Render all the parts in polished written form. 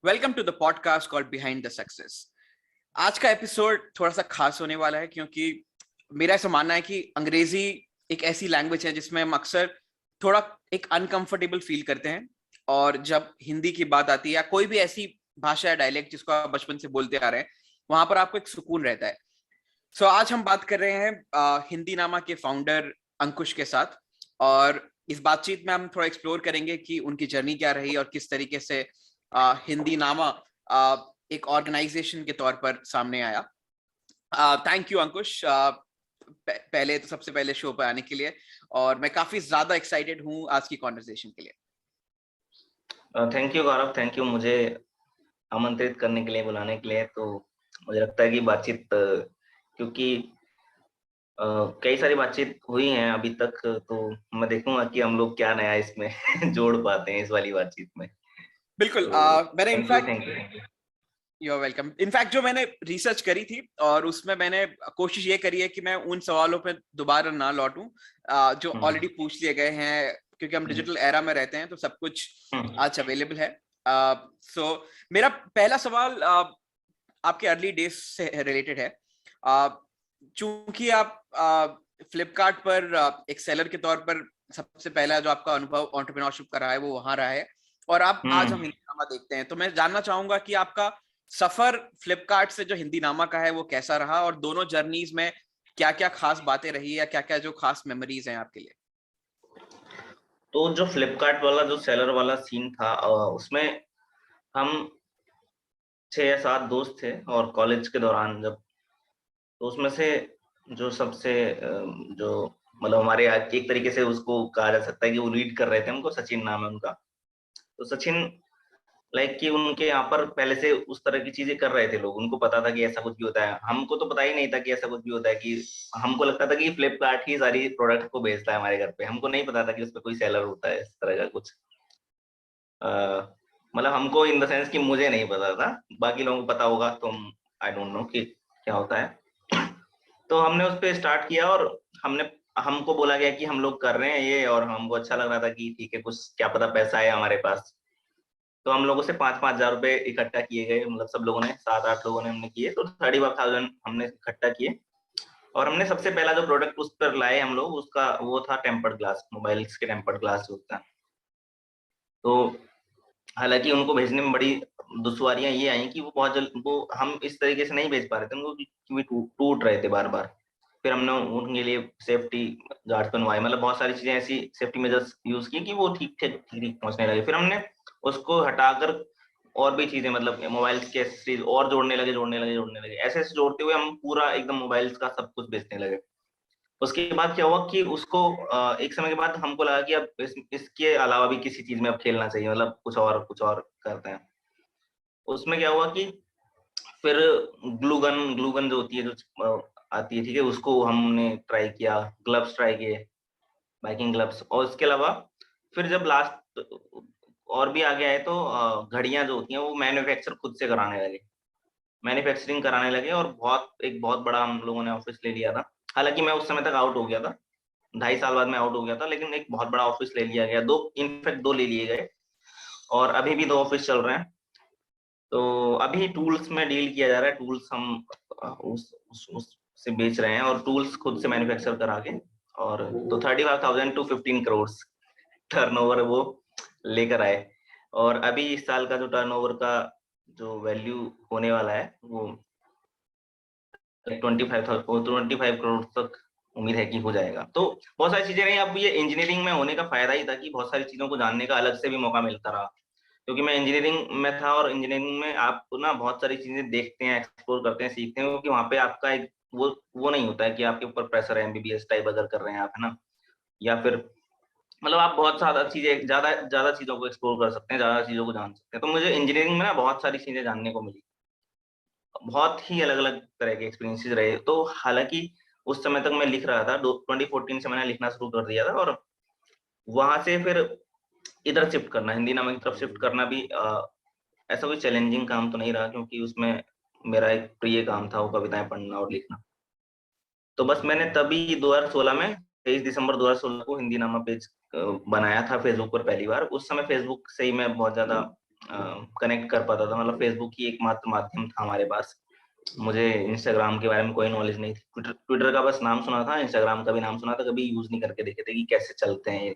Welcome to the podcast called behind the success. आज का episode थोड़ा सा खास होने वाला है क्योंकि मेरा ऐसा मानना है कि अंग्रेजी एक ऐसी लैंग्वेज है जिसमें हम अक्सर थोड़ा एक अनकंफर्टेबल फील करते हैं, और जब हिंदी की बात आती है या कोई भी ऐसी भाषा या डायलेक्ट जिसको आप बचपन से बोलते आ रहे हैं, वहां पर आपको एक सुकून रहता है। सो आज हम बात कर रहे हैं हिंदी नामा के फाउंडर अंकुश के साथ, और इस बातचीत में हम थोड़ा एक्सप्लोर करेंगे कि उनकी जर्नी क्या रही और किस तरीके से हिंदी नामा एक ऑर्गेनाइजेशन के तौर पर सामने आया। थैंक यू अंकुश, पहले तो सबसे पहले शो पर आने के लिए, और मैं काफी ज्यादा एक्साइटेड हूँ आज की कॉन्वर्सेशन के लिए। Thank you Gaurav, thank you मुझे आमंत्रित करने के लिए, बुलाने के लिए। तो मुझे लगता है कि बातचीत क्योंकि कई सारी बातचीत हुई हैं अभी तक, तो मैं देखूंगा कि हम लोग क्या नया इसमें जोड़ पाते हैं इस वाली बातचीत में। बिल्कुल। तो मैंने in fact thank you. You are welcome. In fact जो मैंने रिसर्च करी थी और उसमें मैंने कोशिश ये करी है कि मैं उन सवालों पे दोबारा ना लौटूं जो ऑलरेडी पूछ लिए गए हैं, क्योंकि हम डिजिटल एरा में रहते हैं तो सब कुछ आज अवेलेबल है। सो मेरा पहला सवाल आपके अर्ली डेज से रिलेटेड है। चूंकि आप फ्लिपकार्ट पर एक सेलर के तौर पर सबसे पहला जो आपका अनुभव एंटरप्रेन्योरशिप का रहा है वो वहां रहा है, और आप आज हम हिंदी नामा देखते हैं, तो मैं जानना चाहूंगा कि आपका सफर फ्लिपकार्ट से जो हिंदी नामा का है वो कैसा रहा, और दोनों जर्नीज में क्या क्या खास बातें रही या क्या क्या जो खास मेमोरीज हैं आपके लिए। तो जो फ्लिपकार्ट वाला जो सेलर वाला सीन था, उसमें हम 6 या 7 दोस्त थे, और कॉलेज के दौरान जब, तो उसमें से जो सबसे जो मतलब हमारे एक तरीके से उसको कहा जा सकता है कि वो लीड कर रहे थे, हमको सचिन नाम है उनका। तो सचिन लाइक कि उनके यहाँ पर पहले से उस तरह की चीजें कर रहे थे लोग, उनको पता था कि ऐसा कुछ भी होता है। हमको तो पता ही नहीं था कि ऐसा कुछ भी होता है, कि हमको लगता था कि फ्लिपकार्ट ही सारी प्रोडक्ट को भेजता है हमारे घर पे। हमको नहीं पता था कि उस पर कोई सेलर होता है इस तरह का कुछ। मतलब हमको इन द सेंस कि मुझे नहीं पता था, बाकी लोगों को पता होगा तो आई डोंट नो कि क्या होता है। तो हमने उस पर स्टार्ट किया, और हमको बोला गया कि हम लोग कर रहे हैं ये, और हमको अच्छा लग रहा था कि ठीक है, कुछ क्या पता पैसा है हमारे पास। तो हम लोगों से 5,000 रुपए इकट्ठा किए गए, मतलब सब लोगों ने, 7-8 लोगों ने हमने किए, तो 35,000 हमने इकट्ठा किए। और हमने सबसे पहला जो प्रोडक्ट उस पर लाए हम लोग, उसका वो था टेम्पर्ड ग्लास, मोबाइल्स के टेम्पर्ड ग्लास होता है। तो हालांकि उनको भेजने में बड़ी दुश्वारियां ये आई कि वो बहुत जल्द, वो हम इस तरीके से नहीं भेज पा रहे थे उनको, क्योंकि टूट रहे थे बार बार। फिर हमने उनके लिए सेफ्टी गार्ड बनवाए, मतलब बहुत सारी चीजें ऐसी सेफ्टी मेजर्स यूज की कि वो ठीक ठीक ठीक पहुंचने लगे। फिर हमने उसको हटाकर और भी चीजें, मतलब मोबाइल्स के एक्सेसरीज और जोड़ने लगे, ऐसे ऐसे जोड़ते हुए हम पूरा एकदम मोबाइल्स का सब कुछ बेचने लगे। उसके बाद क्या हुआ कि उसको एक समय के बाद हमको लगा कि अब इसके अलावा भी किसी चीज में अब खेलना चाहिए, मतलब कुछ और करते हैं। उसमें क्या हुआ कि फिर ग्लूगन जो होती है, जो आती है, ठीक है, उसको हमने ट्राई किया, ग्लव्स ट्राई किए, बाइकिंग ग्लव्स। और उसके अलावा फिर जब लास्ट और भी आगे आए, तो घड़ियां जो होती हैं वो मैन्युफैक्चर खुद से मैन्युफैक्चरिंग कराने लगे, और एक बहुत बड़ा हम लोगों ने ऑफिस ले लिया था। हालांकि मैं उस समय तक आउट हो गया था, 2.5 साल बाद मैं आउट हो गया था, लेकिन एक बहुत बड़ा ऑफिस ले लिया गया, इनफैक्ट दो ले लिए गए, और अभी भी 2 ऑफिस चल रहे हैं। तो अभी टूल्स में डील किया जा रहा है, टूल्स हम उससे बेच रहे हैं, और टूल्स खुद से मैन्युफैक्चर करा के। और तो 35,000 टू 15 करोड़ टर्नओवर वो लेकर आए। और अभी इस साल का जो टर्नओवर का जो वैल्यू होने वाला है वो 25 करोड़ तक उम्मीद है कि हो जाएगा। तो बहुत सारी चीजें रही। अब ये इंजीनियरिंग में होने का फायदा ही था कि बहुत सारी चीजों को जानने का अलग से भी मौका मिलता रहा, क्योंकि मैं इंजीनियरिंग में था, और इंजीनियरिंग में आप ना बहुत सारी चीजें देखते हैं, एक्सप्लोर करते हैं, सीखते हैं, क्योंकि वहाँ पे आपका एक वो नहीं होता है कि आपके ऊपर प्रेशर है एमबीबीएस टाइप अगर कर रहे हैं आप, है ना, या फिर मतलब आप बहुत ज्यादा चीजें, ज्यादा ज्यादा चीजों को एक्सप्लोर कर सकते हैं, ज्यादा चीजों को जान सकते हैं। तो मुझे इंजीनियरिंग में ना बहुत सारी चीजें जानने को मिली, बहुत ही अलग अलग तरह के एक्सपीरियंसेस रहे। तो हालांकि उस समय तक मैं लिख रहा था, 2014 से मैंने लिखना शुरू कर दिया था, और वहां से फिर इधर शिफ्ट करना, हिंदी नामा की तरफ शिफ्ट करना भी ऐसा कोई चैलेंजिंग काम तो नहीं रहा, क्योंकि उसमें मेरा एक प्रिय काम था वो कविताएं पढ़ना और लिखना। तो बस मैंने तभी 2016 में 23 दिसंबर 2016 को हिंदी नामा पेज बनाया था फेसबुक पर पहली बार। उस समय फेसबुक से ही मैं बहुत ज्यादा कनेक्ट कर पाता था। मतलब फेसबुक ही एकमात्र माध्यम था हमारे पास। मुझे इंस्टाग्राम के बारे में कोई नॉलेज नहीं थी। ट्विटर ट्विटर का बस नाम सुना था, इंस्टाग्राम का भी नाम सुना था, कभी यूज नहीं करके देखे थे कि कैसे चलते हैं ये।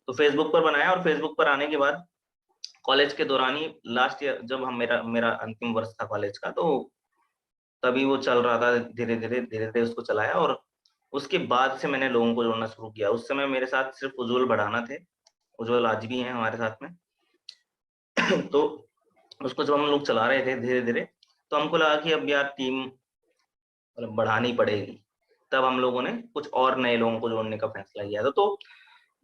तो फेसबुक पर बनाया, और फेसबुक पर आने के बाद कॉलेज के दौरान ही लास्ट ईयर जब हम मेरा मेरा अंतिम वर्ष था कॉलेज का, तो तभी वो चल रहा था। धीरे धीरे उसको चलाया, और उसके बाद से मैंने लोगों को जोड़ना शुरू किया। उस समय मेरे साथ सिर्फ उज्जवल बढ़ाना थे। उज्जवल आज भी हैं हमारे साथ में। तो उसको जब हम लोग चला रहे थे धीरे धीरे, तो हमको लगा कि अब यार टीम मतलब बढ़ानी पड़ेगी। तब हम लोगों ने कुछ और नए लोगों को जोड़ने का फैसला किया था। तो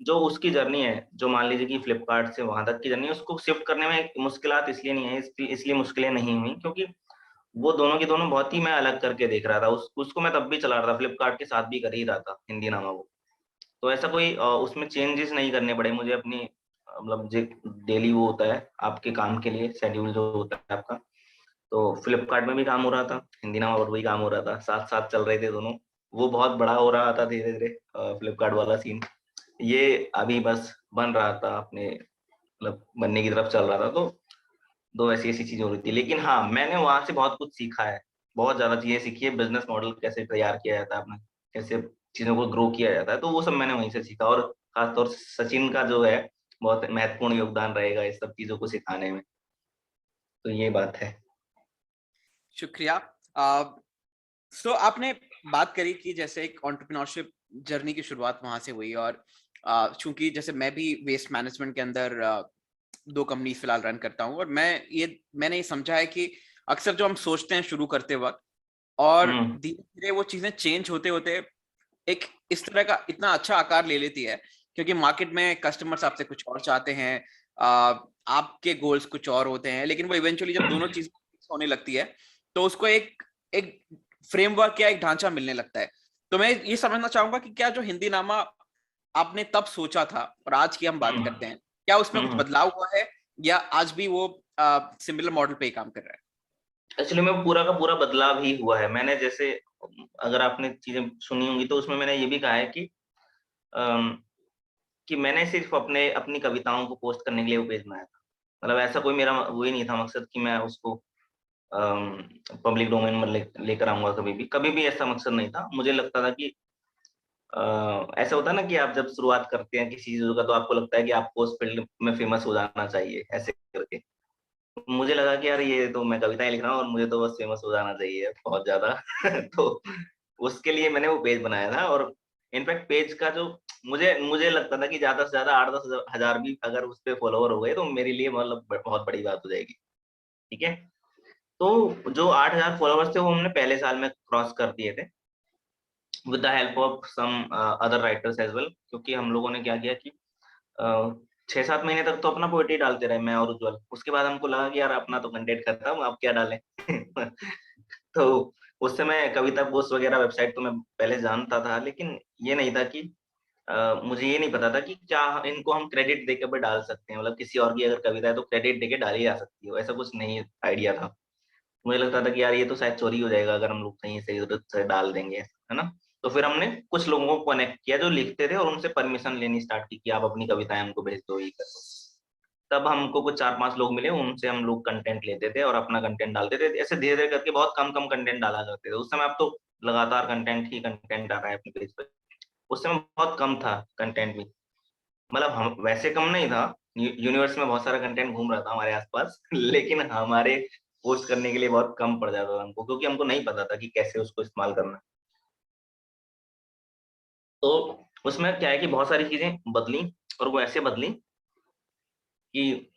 जो उसकी जर्नी है, जो मान लीजिए कि फ्लिपकार्ट से वहां तक की जर्नी है, उसको शिफ्ट करने में मुश्किलात इसलिए नहीं है, इसलिए मुश्किलें नहीं हुई क्योंकि वो दोनों की दोनों बहुत ही मैं अलग करके देख रहा था। उसको मैं तब भी चला रहा था, फ्लिपकार्ट के साथ भी कर ही रहा था हिंदी नामा वो। तो ऐसा कोई उसमें चेंजेस नहीं करने पड़े मुझे अपनी मतलब जो डेली वो होता है आपके काम के लिए शेड्यूल जो होता है आपका। तो फ्लिपकार्ट में भी काम हो रहा था, हिंदी नामा पर भी काम हो रहा था, साथ साथ चल रहे थे दोनों। वो बहुत बड़ा हो रहा था धीरे धीरे, फ्लिपकार्ट वाला सीन। ये अभी बस बन रहा था, अपने मतलब बनने की तरफ चल रहा था। तो दो ऐसी ऐसी चीजें हो रही थी। लेकिन हाँ, मैंने वहां से बहुत कुछ सीखा है, बहुत ज्यादा चीजें सीखी है। बिजनेस मॉडल कैसे तैयार किया जाता है अपना, कैसे चीजों को ग्रो किया जाता है, तो वो सब मैंने वहीं से सीखा। और खासतौर से सचिन का जो है बहुत महत्वपूर्ण योगदान रहेगा इस सब चीजों को सिखाने में। तो ये बात है। शुक्रिया। सो आपने बात करी कि जैसे एक एंटरप्रेन्योरशिप जर्नी की शुरुआत वहां से हुई, और चूंकि जैसे मैं भी वेस्ट मैनेजमेंट के अंदर दो कंपनी फिलहाल रन करता हूँ, और मैंने ये समझा है कि अक्सर जो हम सोचते हैं शुरू करते वक्त, और हम्म। धीरे धीरे वो चीजें चेंज होते होते एक इस तरह का इतना अच्छा आकार ले लेती है, क्योंकि मार्केट में कस्टमर्स आपसे कुछ और चाहते हैं, आपके गोल्स कुछ और होते हैं, लेकिन वो इवेंचुअली जब दोनों चीजें होने लगती है तो उसको एक एक फ्रेमवर्क या एक ढांचा मिलने लगता है। तो मैं ये समझना चाहूंगा कि क्या जो हिंदी नामा आपने तब सोचा था और आज की हम बात हम्म। करते हैं, क्या उसमें कुछ हम्म। बदलाव हुआ है, या आज भी वो सिमिलर मॉडल पे ही काम कर रहा है? एक्चुअली में पूरा का पूरा बदलाव ही हुआ है। मैंने जैसे, अगर आपने चीजें सुनी होंगी तो उसमें मैंने ये भी कहा है अम, कि मैंने सिर्फ अपने अपनी कविताओं को पोस्ट करने के लिए वो पेज बनाया था। मतलब ऐसा कोई मेरा वो ही नहीं था मकसद कि मैं उसको पब्लिक डोमेन में लेकर आऊंगा। कभी भी ऐसा मकसद नहीं था। मुझे लगता था कि ऐसा होता है ना कि आप जब शुरुआत करते हैं किसी चीज का, तो आपको लगता है कि आपको उस फील्ड में फेमस हो जाना चाहिए ऐसे करके। मुझे लगा कि यार ये तो मैं कविताएं लिख रहा हूँ और मुझे तो बस फेमस हो जाना चाहिए बहुत ज्यादा। तो उसके लिए मैंने वो पेज बनाया था। और इनफैक्ट पेज का जो मुझे मुझे लगता था कि ज्यादा से ज्यादा 8-10 हजार भी अगर उस पे फॉलोवर हो गए तो मेरे लिए मतलब बहुत बड़ी बात हो जाएगी। ठीक है। तो जो 8,000 फॉलोवर्स थे वो हमने पहले साल में क्रॉस कर दिए थे, with the help of some other writers as well. क्योंकि हम लोगों ने क्या किया कि 6-7 महीने तक तो अपना पोएट्री डालते रहे मैं और उज्जवल। उसके बाद हमको लगा कि यार अपना तो कंटेंट खत्म, अब क्या डालें। तो उस समय कविता पोस्ट वगैरह वेबसाइट तो मैं पहले जानता था, लेकिन ये नहीं था कि मुझे ये नहीं पता था कि क्या इनको हम क्रेडिट देकर भी डाल सकते हैं। मतलब किसी और की अगर कविता है तो क्रेडिट देके डाली जा सकती है, ऐसा कुछ नहीं आइडिया था। मुझे लगता था कि यार ये तो शायद चोरी हो जाएगा अगर हम लोग कहीं से इधर से डाल देंगे, है ना। तो फिर हमने कुछ लोगों को कनेक्ट किया जो लिखते थे, और उनसे परमिशन लेनी स्टार्ट की कि आप अपनी कविताएं हमको भेज दो, ये कर दो। तब हमको कुछ 4-5 लोग मिले, उनसे हम लोग कंटेंट लेते थे और अपना कंटेंट डालते थे। ऐसे धीरे धीरे करके बहुत कम कम कंटेंट डाला करते थे। उस समय अब तो लगातार कंटेंट ही कंटेंट आ रहा है अपने पेज पे। उस समय बहुत कम था कंटेंट भी। मतलब हम वैसे कम नहीं था, यूनिवर्स में बहुत सारा कंटेंट घूम रहा था हमारे आसपास। लेकिन हमारे पोस्ट करने के लिए बहुत कम पड़ जाता था हमको, क्योंकि हमको नहीं पता था कि कैसे उसको इस्तेमाल करना है। तो उसमें क्या है कि बहुत सारी चीजें बदली, और वो ऐसे बदली कि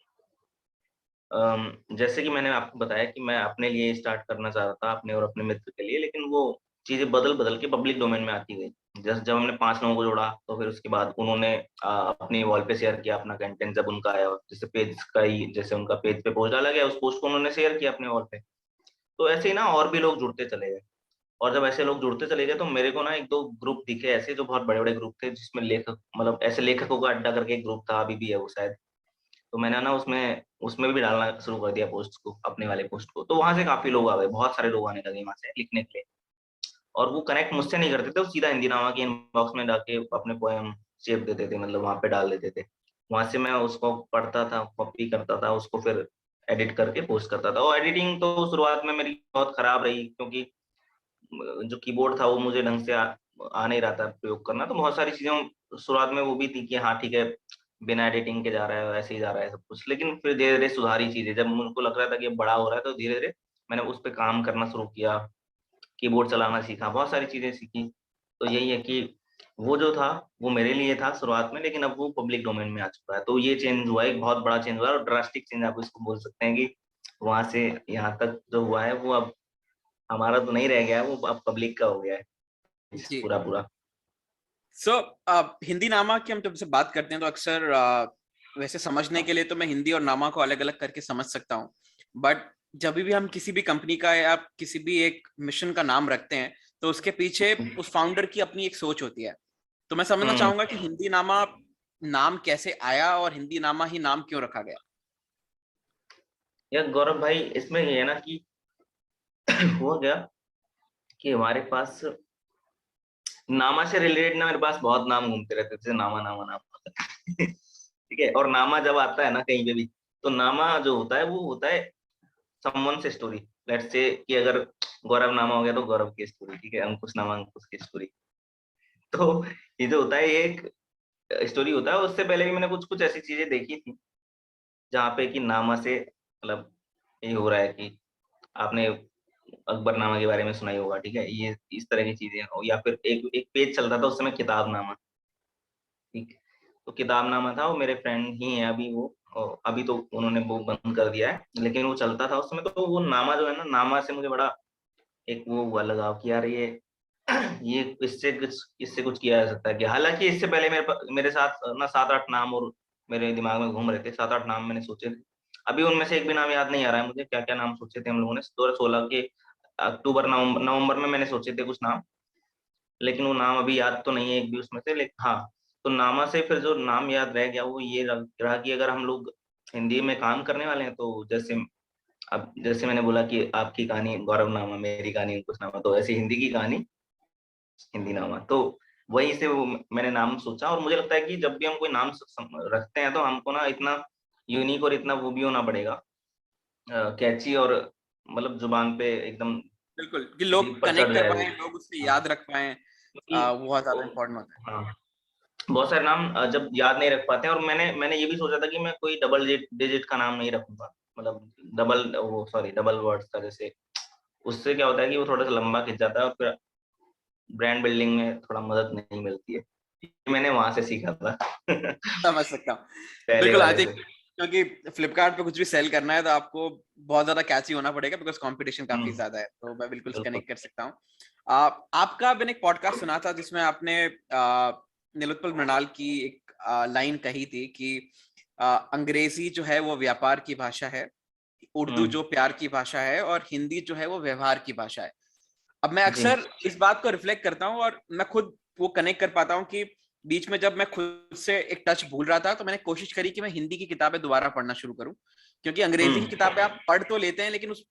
जैसे कि मैंने आपको बताया कि मैं अपने लिए स्टार्ट करना चाह रहा था, अपने और अपने मित्र के लिए, लेकिन वो चीजें बदल बदल के पब्लिक डोमेन में आती गई। जैसे जब हमने 5 लोगों को जोड़ा, तो फिर उसके बाद उन्होंने अपनी वॉल पे शेयर किया अपना कंटेंट। जब उनका आया, जैसे पेज का ही, जैसे उनका पेज पे पोस्ट डाला गया, उस पोस्ट को उन्होंने शेयर किया अपने वॉल पे। तो ऐसे ही ना और भी लोग जुड़ते चले गए। और जब ऐसे लोग जुड़ते चले गए तो मेरे को ना एक दो ग्रुप दिखे ऐसे, जो बहुत बड़े बड़े ग्रुप थे, जिसमें लेखक, मतलब ऐसे लेखकों का अड्डा करके एक ग्रुप था, अभी भी है वो शायद। तो मैंने ना उसमें उसमें भी डालना शुरू कर दिया पोस्ट को, अपने वाले पोस्ट को। तो वहां से काफी लोग आ गए, बहुत सारे लोग आने लगे वहां से लिखने के लिए। और वो कनेक्ट मुझसे नहीं करते थे, वो सीधा हिंदी नामा के इनबॉक्स में जाके अपने पोएम शेप देते थे, मतलब वहां पे डाल देते थे। वहां से मैं उसको पढ़ता था, कॉपी करता था, उसको फिर एडिट करके पोस्ट करता था। और एडिटिंग तो शुरुआत में मेरी बहुत खराब रही, क्योंकि जो कीबोर्ड था वो मुझे ढंग से आ नहीं रहा था प्रयोग करना। तो बहुत सारी चीजें शुरुआत में वो भी थी कि हाँ ठीक है, बिना एडिटिंग के जा रहा है, ऐसे ही जा रहा है सब कुछ। लेकिन फिर धीरे धीरे सुधारी चीजें, जब मुझको लग रहा था कि ये बड़ा हो रहा है, तो धीरे धीरे मैंने उस पर काम करना शुरू किया, कीबोर्ड चलाना सीखा, बहुत सारी चीजें सीखी। तो यही है कि वो जो था वो मेरे लिए था शुरुआत में, लेकिन अब वो पब्लिक डोमेन में आ चुका है। तो ये चेंज हुआ है, एक बहुत बड़ा चेंज हुआ है, और ड्रास्टिक चेंज आप इसको बोल सकते हैं कि वहां से यहाँ तक जो हुआ है वो अब हमारा तो नहीं रह गया है, वो अब पब्लिक का हो गया है जी। पूरा पूरा। सो हिंदी नामा की हम जब से बात करते हैं तो अक्सर वैसे समझने के लिए तो मैं हिंदी और नामा को अलग अलग करके समझ सकता हूँ, बट जब भी हम किसी भी कंपनी का या किसी भी एक मिशन का नाम रखते हैं तो उसके पीछे उस फाउंडर की अपनी एक सोच होती है। तो मैं समझना हम्म। चाहूंगा कि हिंदी नामा नाम कैसे आया और हिंदी नामा ही नाम क्यों रखा गया। यार गौरव भाई, इसमें ये है ना कि हुआ क्या कि हमारे पास नामा से रिलेटेड ना मेरे पास बहुत नाम घूमते रहते थे, जैसे नामा नामा नामा ठीक है। और नामा जब आता है ना कहीं पे भी, तो नामा जो होता है वो होता है समवन से स्टोरी। लेट्स से कि अगर गौरव नामा हो गया तो गौरव की स्टोरी, ठीक है, अंकुश नामा अंकुश की स्टोरी। तो ये जो होता है ये एक स्टोरी होता है। उससे पहले भी मैंने कुछ कुछ ऐसी चीजें देखी थी जहाँ पे कि नामा से मतलब ये हो रहा है कि आपने अकबरनामा के बारे में सुना ही होगा, ठीक है, ये इस तरह की चीजें हो। या फिर एक एक पेज चल रहा था उस समय, किताबनामा, ठीक है। तो किताबनामा था, वो मेरे फ्रेंड ही है अभी वो, और अभी तो उन्होंने वो बंद कर दिया है, लेकिन वो चलता था उस समय। तो वो नामा जो है ना, नामा से मुझे बड़ा एक वो हुआ लगाव कि यार ये इससे कुछ किया जा सकता है कि, हालांकि इससे पहले मेरे साथ ना 7-8 नाम और मेरे दिमाग में घूम रहे थे, 7-8 नाम मैंने सोचे थे। अभी उनमें से एक भी नाम याद नहीं आ रहा है मुझे, क्या क्या नाम सोचे थे हम लोगों ने 2016 के अक्टूबर नवंबर नवंबर में मैंने सोचे थे कुछ नाम। लेकिन वो नाम अभी याद तो नहीं है एक भी उसमें से, लेकिन हाँ, तो नामा से फिर जो नाम याद रह गया वो ये रहा कि अगर हम लोग हिंदी में काम करने वाले हैं, तो जैसे अब जैसे मैंने बोला कि आपकी कहानी गौरव नामा, मेरी कहानी अंकुश नामा, तो ऐसी हिंदी की कहानी हिंदी नामा। तो वहीं से वो मैंने नाम सोचा। और मुझे लगता है कि जब भी हम कोई नाम रखते हैं तो हमको ना इतना यूनिक और इतना वो भी होना पड़ेगा, कैची, और मतलब जुबान पे एकदम बिल्कुल, कि लोग दिल पर चढ़ कनेक्ट कर जाए वो। पाए, लोग उससे हाँ, याद रख पाए, क्योंकि वो बहुत ज्यादा इंपॉर्टेंट होता है। हाँ, बहुत सारे नाम जब याद नहीं रख पाते हैं। और मैंने मैंने ये भी सोचा था कि मैं कोई डबल डिजिट का नाम नहीं रखूंगा, मतलब डबल वो सॉरी डबल वर्ड्स का। जैसे उससे क्या होता है कि वो थोड़ा सा लंबा खिंच जाता है, और फिर ब्रांड बिल्डिंग में थोड़ा मदद नहीं मिलती है। ये मैंने वहां से सीखा था समझ सकता हूँ। पहले बिल्कुल, आई वाले थिंक से। क्योंकि फ्लिपकार्ट पे कुछ भी सेल करना है तो आपको बहुत ज्यादा कैची होना पड़ेगा, बिकॉज कंपटीशन काफी हम्म। ज्यादा है। तो मैं बिल्कुल बिल्कुल। कनेक्ट कर सकता हूँ। आपका मैंने एक पॉडकास्ट सुना था जिसमें आपने नीलोत्पल मृणाल की एक लाइन कही थी कि अंग्रेजी जो है वो व्यापार की भाषा है, उर्दू हम्म। जो प्यार की भाषा है, और हिंदी जो है वो व्यवहार की भाषा है। अब मैं जी। अक्सर इस बात को रिफ्लेक्ट करता हूँ और मैं खुद वो कनेक्ट कर पाता हूँ कि बीच में जब मैं खुद से एक टच भूल रहा था तो मैंने कोशिश करी कि मैं हिंदी की किताबें दोबारा पढ़ना शुरू करूं, क्योंकि अंग्रेजी की हम्म। किताबें आप पढ़ तो लेते हैं लेकिन उस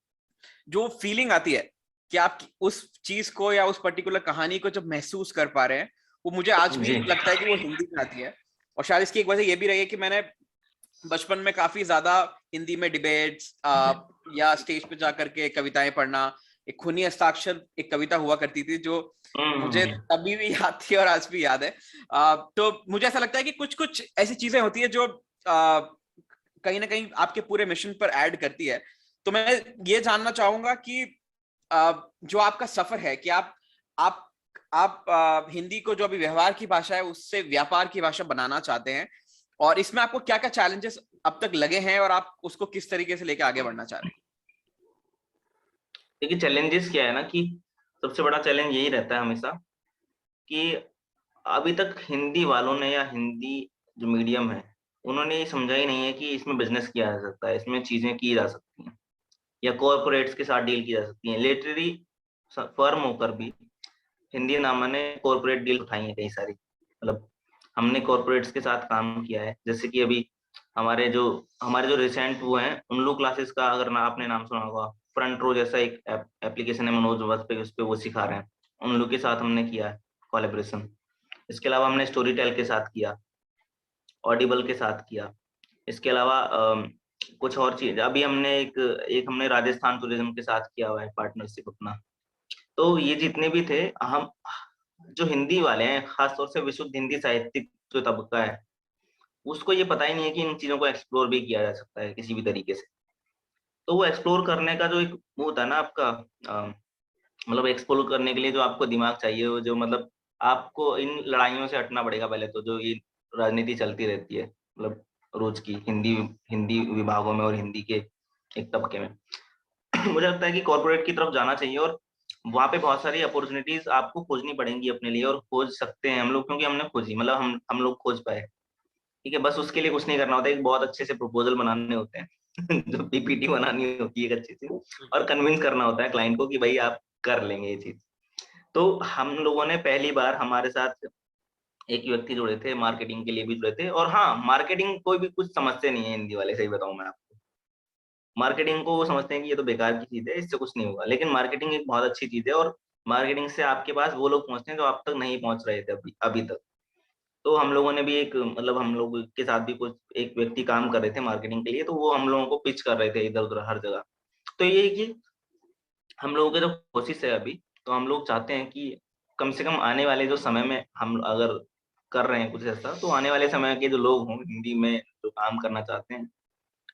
जो फीलिंग आती है कि आप उस चीज को या उस पर्टिकुलर कहानी को जब महसूस कर पा रहे हैं, वो मुझे आज भी जी। लगता है कि वो हिंदी में आती है। और शायद इसकी एक वजह ये भी रही है कि मैंने बचपन में काफी ज्यादा हिंदी में डिबेट्स या स्टेज पे जाकर के कविताएं पढ़ना। एक खूनी हस्ताक्षर एक कविता हुआ करती थी जो मुझे हम्म। तभी भी याद थी और आज भी याद है। तो मुझे ऐसा लगता है कि कुछ कुछ ऐसी चीजें होती है जो कहीं ना कहीं आपके पूरे मिशन पर ऐड करती है। तो मैं ये जानना चाहूंगा कि जो आपका सफर है कि आप हिंदी को जो अभी व्यवहार की भाषा है उससे व्यापार की भाषा बनाना चाहते हैं, और इसमें आपको क्या क्या चैलेंजेस अब तक लगे हैं और आप उसको किस तरीके से लेके आगे बढ़ना चाह रहे देखिए चैलेंजेस क्या है ना कि सबसे बड़ा चैलेंज यही रहता है हमेशा कि अभी तक हिंदी वालों ने, या हिंदी जो मीडियम है, उन्होंने ये समझा ही नहीं है कि इसमें बिजनेस किया जा सकता है, इसमें चीजें की जा सकती हैं, या कॉरपोरेट्स के साथ डील की जा सकती है। लिटरेरी फर्म होकर भी हिंदी नामा ने कॉरपोरेट डील उठाई है कई सारी। मतलब हमने कॉरपोरेट्स के साथ काम किया है, जैसे कि अभी हमारे जो रिसेंट वो हैं उन लोग क्लासेस का, अगर ना आपने नाम सुना होगा, फ्रंट रो जैसा एक एप्लीकेशन है मनोज वत पे, उस पे वो सिखा रहे हैं, उन लोग के साथ हमने किया है कोलैबोरेशन। इसके अलावा हमने स्टोरी टेल के साथ किया। ऑडिबल के साथ किया। इसके अलावा कुछ और चीज अभी हमने एक हमने राजस्थान टूरिज्म के साथ किया हुआ है पार्टनरशिप अपना। तो ये जितने भी थे, हम जो हिंदी वाले हैं, खासतौर से विशुद्ध हिंदी साहित्यिक जो तबका है, उसको ये पता ही नहीं है कि इन चीजों को एक्सप्लोर भी किया जा सकता है किसी भी तरीके से। तो वो एक्सप्लोर करने का जो एक वो होता है ना आपका, मतलब एक्सप्लोर करने के लिए जो आपको दिमाग चाहिए, वो जो मतलब आपको इन लड़ाइयों से हटना पड़ेगा पहले तो, जो ये राजनीति चलती रहती है मतलब रोज की हिंदी हिंदी विभागों में और हिंदी के एक तबके में। मुझे लगता है कि कॉर्पोरेट की तरफ जाना चाहिए और वहाँ पे बहुत सारी अपॉर्चुनिटीज आपको खोजनी पड़ेंगी अपने लिए, और खोज सकते हैं हम लोग, क्योंकि हमने खोजी, मतलब हम लोग खोज पाए। ठीक है, बस उसके लिए कुछ नहीं करना होता है, एक बहुत अच्छे से प्रपोजल बनाने होते हैं जो पीपीटी बनानी होती है एक अच्छी सी, और कन्विंस करना होता है क्लाइंट को कि भाई आप कर लेंगे ये चीज। तो हम लोगों ने पहली बार हमारे साथ एक व्यक्ति जुड़े थे, मार्केटिंग के लिए भी जुड़े थे। और हाँ, मार्केटिंग कोई भी कुछ समझते नहीं है हिंदी वाले, सही बताऊं मैं आपको। मार्केटिंग को वो समझते हैं कि ये तो बेकार की चीज है, इससे कुछ नहीं होगा, लेकिन मार्केटिंग एक बहुत अच्छी चीज है, और मार्केटिंग से आपके पास वो लोग पहुंचते हैं जो आप तक नहीं पहुंच रहे थे अभी अभी तक। तो हम लोगों ने भी एक, मतलब हम लोग के साथ भी कुछ एक व्यक्ति काम कर रहे थे मार्केटिंग के लिए, तो वो हम लोगों को पिच कर रहे थे इधर उधर हर जगह। तो ये है कि हम लोगों की जो कोशिश है अभी, तो हम लोग चाहते हैं कि कम से कम आने वाले जो समय में हम अगर कर रहे हैं कुछ ऐसा, तो आने वाले समय के जो लोग हों हिंदी में जो काम करना चाहते हैं,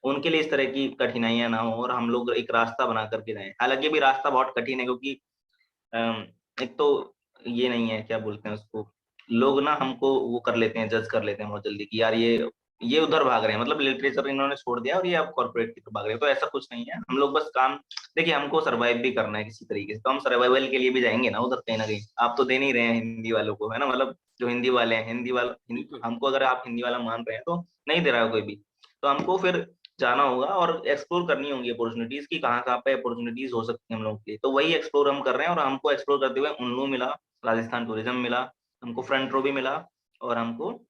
उनके लिए इस तरह की कठिनाइयां ना हो, और हम लोग एक रास्ता बना करके जाएं। हालांकि अभी रास्ता बहुत कठिन है, क्योंकि एक तो ये नहीं है, क्या बोलते हैं उसको, लोग ना हमको वो कर लेते हैं, जज कर लेते हैं बहुत जल्दी कि यार ये उधर भाग रहे हैं, मतलब लिटरेचर इन्होंने छोड़ दिया और ये अब कॉर्पोरेट की तरफ भाग रहे हैं। तो ऐसा कुछ नहीं है, हम लोग बस काम, देखिए हमको सर्वाइव भी करना है किसी तरीके से, तो हम सर्वाइवल के लिए भी जाएंगे ना उधर कहीं ना कहीं। आप तो दे नहीं रहे हैं हिंदी वालों को, है ना, मतलब जो हिंदी वाले हैं, हमको अगर आप हिंदी वाला मान रहे हैं तो नहीं दे रहा है कोई भी। तो हमको फिर जाना होगा और एक्सप्लोर करनी होंगी अपॉर्चुनिटीज की, कहाँ कहाँ पे अपॉर्चुनिटीज हो सकती है हम लोग के लिए। तो वही एक्सप्लोर हम कर रहे हैं, और हमको एक्सप्लोर करते हुए उन्नू मिला, राजस्थान टूरिज्म मिला, हमको फ्रंट रो भी मिला, और हमको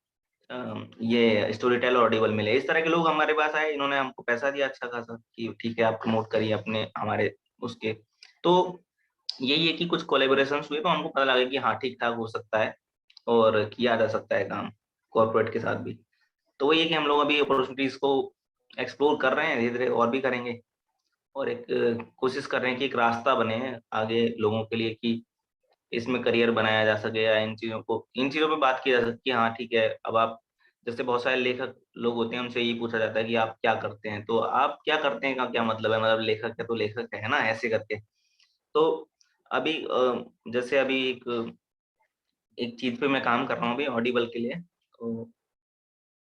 ये स्टोरी टेल और ऑडिबल मिले। इस तरह के लोग हमारे पास आए, इन्होंने हमको पैसा दिया अच्छा खासा कि ठीक है आप प्रमोट करिए अपने हमारे उसके। तो यही है कि कुछ कोलेबोरेशन हुए, तो हमको पता लगा कि हाँ ठीक ठाक हो सकता है और किया जा सकता है काम कॉर्पोरेट के साथ भी। तो वही है कि हम लोग अभी अपॉर्चुनिटीज को एक्सप्लोर कर रहे हैं, धीरे धीरे और भी करेंगे, और एक कोशिश कर रहे हैं कि एक रास्ता बने आगे लोगों के लिए, कि इसमें करियर बनाया जा सके, या इन चीजों पे बात की जा सकती है कि हाँ ठीक है। अब आप जैसे बहुत सारे लेखक लोग होते हैं, उनसे यही पूछा जाता है कि आप क्या करते हैं, तो आप क्या करते हैं का क्या मतलब है, मतलब लेखक है तो लेखक है ना, ऐसे करके। तो अभी जैसे अभी एक चीज पे मैं काम कर रहा हूँ अभी ऑडिबल के लिए।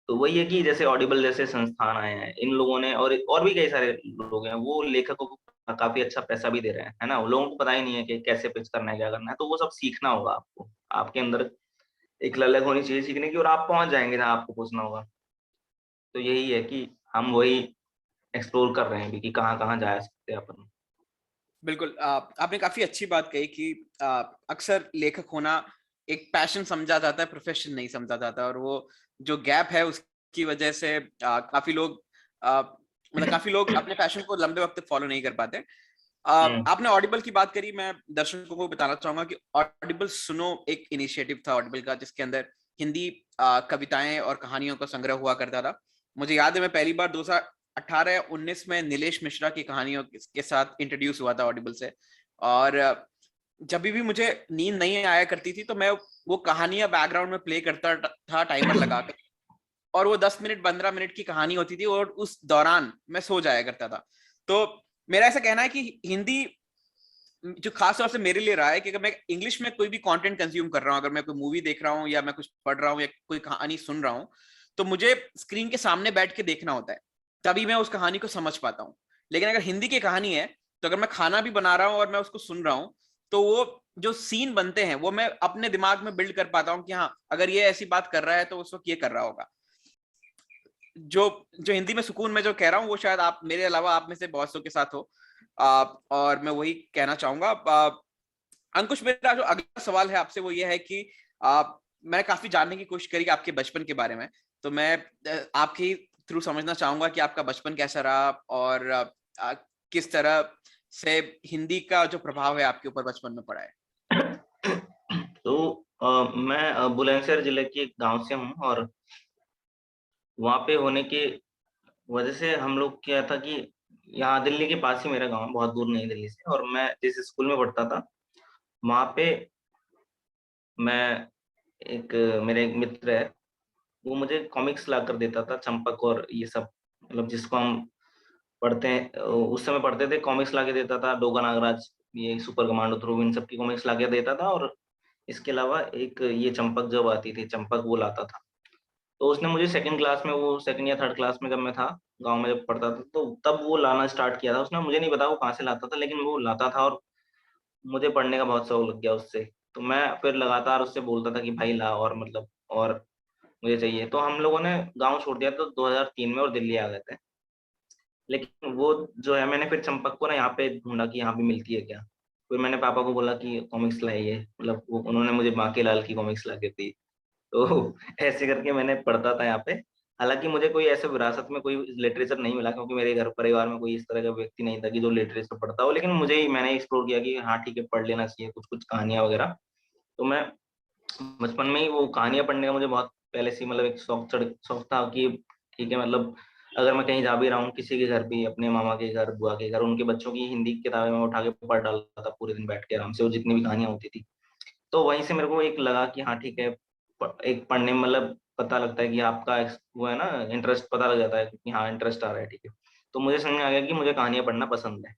तो वही है कि जैसे ऑडिबल जैसे संस्थान आए हैं, इन लोगों ने और भी कई सारे लोग हैं, वो लेखकों को काफी अच्छा पैसा भी दे रहे हैं, है ना। लोगों को पता ही नहीं है कि कैसे पिच करना है, क्या करना है, तो वो सब सीखना होगा आपको। आपके अंदर एक ललक होनी चाहिए सीखने की, और आप पहुंच जाएंगे जहाँ आपको पूछना होगा। तो यही है कि हम वही एक्सप्लोर कर रहे हैं अभी कि कहाँ कहाँ जा सकते हैं अपन। बिल्कुल, आपने काफी अच्छी बात कही कि अक्सर लेखक होना एक पैशन समझा जाता है, प्रोफेशन नहीं समझा जाता, और वो जो गैप है उसकी वजह से काफी लोग अपने पैशन को लंबे वक्त तक फॉलो नहीं कर पाते। आपने ऑडिबल की बात करी, मैं दर्शकों को बताना चाहूंगा कि ऑडिबल सुनो एक इनिशिएटिव था ऑडिबल का, जिसके अंदर हिंदी कविताएं और कहानियों का संग्रह हुआ करता था। मुझे याद है मैं पहली बार 2018 या 19 में नीलेश मिश्रा की कहानियों के साथ इंट्रोड्यूस हुआ था ऑडिबल से। और जब भी मुझे नींद नहीं आया करती थी तो मैं वो कहानियां बैकग्राउंड में प्ले करता था टाइमर लगाकर, और वो 10 मिनट 15 मिनट की कहानी होती थी, और उस दौरान मैं सो जाया करता था। तो मेरा ऐसा कहना है कि हिंदी जो खास तौर से मेरे लिए रहा है कि अगर मैं इंग्लिश में कोई भी कंटेंट कंज्यूम कर रहा हूँ, अगर मैं कोई मूवी देख रहा हूँ या मैं कुछ पढ़ रहा हूँ या कोई कहानी सुन रहा हूँ, तो मुझे स्क्रीन के सामने बैठ के देखना होता है, तभी मैं उस कहानी को समझ पाता हूँ। लेकिन अगर हिंदी की कहानी है, तो अगर मैं खाना भी बना रहा हूँ और मैं उसको सुन रहा हूँ, तो वो जो सीन बनते हैं वो मैं अपने दिमाग में बिल्ड कर पाता हूँ कि हाँ अगर ये ऐसी बात कर रहा है तो उस वक्त ये कर रहा होगा। जो जो हिंदी में सुकून में जो कह रहा हूँ वो शायद आप मेरे अलावा आप में से बहुत सौ के साथ हो। और मैं वही कहना चाहूंगा। अंकुश, मेरा जो अगला सवाल है आपसे वो ये है कि मैंने काफी जानने की कोशिश करी आपके बचपन के बारे में, तो मैं आपके थ्रू समझना चाहूंगा कि आपका बचपन कैसा रहा, और किस तरह से हिंदी का जो प्रभाव है आपके ऊपर बचपन में पड़ा है। तो मैं बुलंदशहर जिले के एक गांव से हूँ, और वहाँ पे होने की वजह से हम लोग क्या था कि यहाँ दिल्ली के पास ही मेरा गाँव है, बहुत दूर नहीं दिल्ली से, और मैं जिस स्कूल में पढ़ता था वहाँ पे मैं एक मेरे एक मित्र है, वो मुझे कॉमिक्स ला कर देता था, चंपक और ये सब, मतलब जिसको हम पढ़ते हैं उस समय पढ़ते थे, कॉमिक्स ला के देता था, डोगा नागराज, ये सुपर कमांडो ध्रुव, इन सब की कॉमिक्स ला के देता था। और इसके अलावा एक ये चंपक जब आती थी, चंपक वो लाता था। तो उसने मुझे सेकंड क्लास में, वो सेकंड या थर्ड क्लास में जब मैं था, गांव में जब पढ़ता था, तो तब वो लाना स्टार्ट किया था उसने। मुझे नहीं पता वो कहाँ से लाता था, लेकिन वो लाता था और मुझे पढ़ने का बहुत शौक लग गया उससे। तो मैं फिर लगातार उससे बोलता था कि भाई ला, और मतलब और मुझे चाहिए। तो हम लोगों ने गाँव छोड़ दिया तो 2003 में और दिल्ली आ गए थे। लेकिन वो जो है, मैंने फिर चंपक को ना यहाँ पे ढूंढा कि यहाँ पे मिलती है क्या। फिर मैंने पापा को बोला कि कॉमिक्स लाइए, मतलब उन्होंने मुझे बांके लाल की कॉमिक्स ला के दी। तो ऐसे करके मैंने पढ़ता था यहाँ पे। हालांकि मुझे कोई ऐसे विरासत में कोई लिटरेचर नहीं मिला, क्योंकि मेरे घर परिवार में कोई इस तरह का व्यक्ति नहीं था कि जो लिटरेचर पढ़ता हो। लेकिन मुझे ही, मैंने एक्सप्लोर किया कि हाँ ठीक है, पढ़ लेना चाहिए कुछ कुछ कहानियां वगैरह। तो मैं बचपन में ही वो कहानियां पढ़ने का मुझे बहुत पहले से मतलब एक शौक था कि ठीक है, मतलब अगर मैं कहीं जा भी रहा हूँ किसी के घर भी, अपने मामा के घर, बुआ के घर, उनके बच्चों की हिंदी की किताबें मैं उठा के पढ़ डालता था पूरे दिन बैठ के आराम से, वो जितनी भी कहानियां होती थी। तो वहीं से मेरे को एक लगा कि हाँ ठीक है, एक पढ़ने में मतलब पता लगता है कि आपका वो है ना, इंटरेस्ट पता लग जाता है कि हाँ इंटरेस्ट आ रहा है, ठीक है। तो मुझे समझ में आ गया कि मुझे कहानियां पढ़ना पसंद है।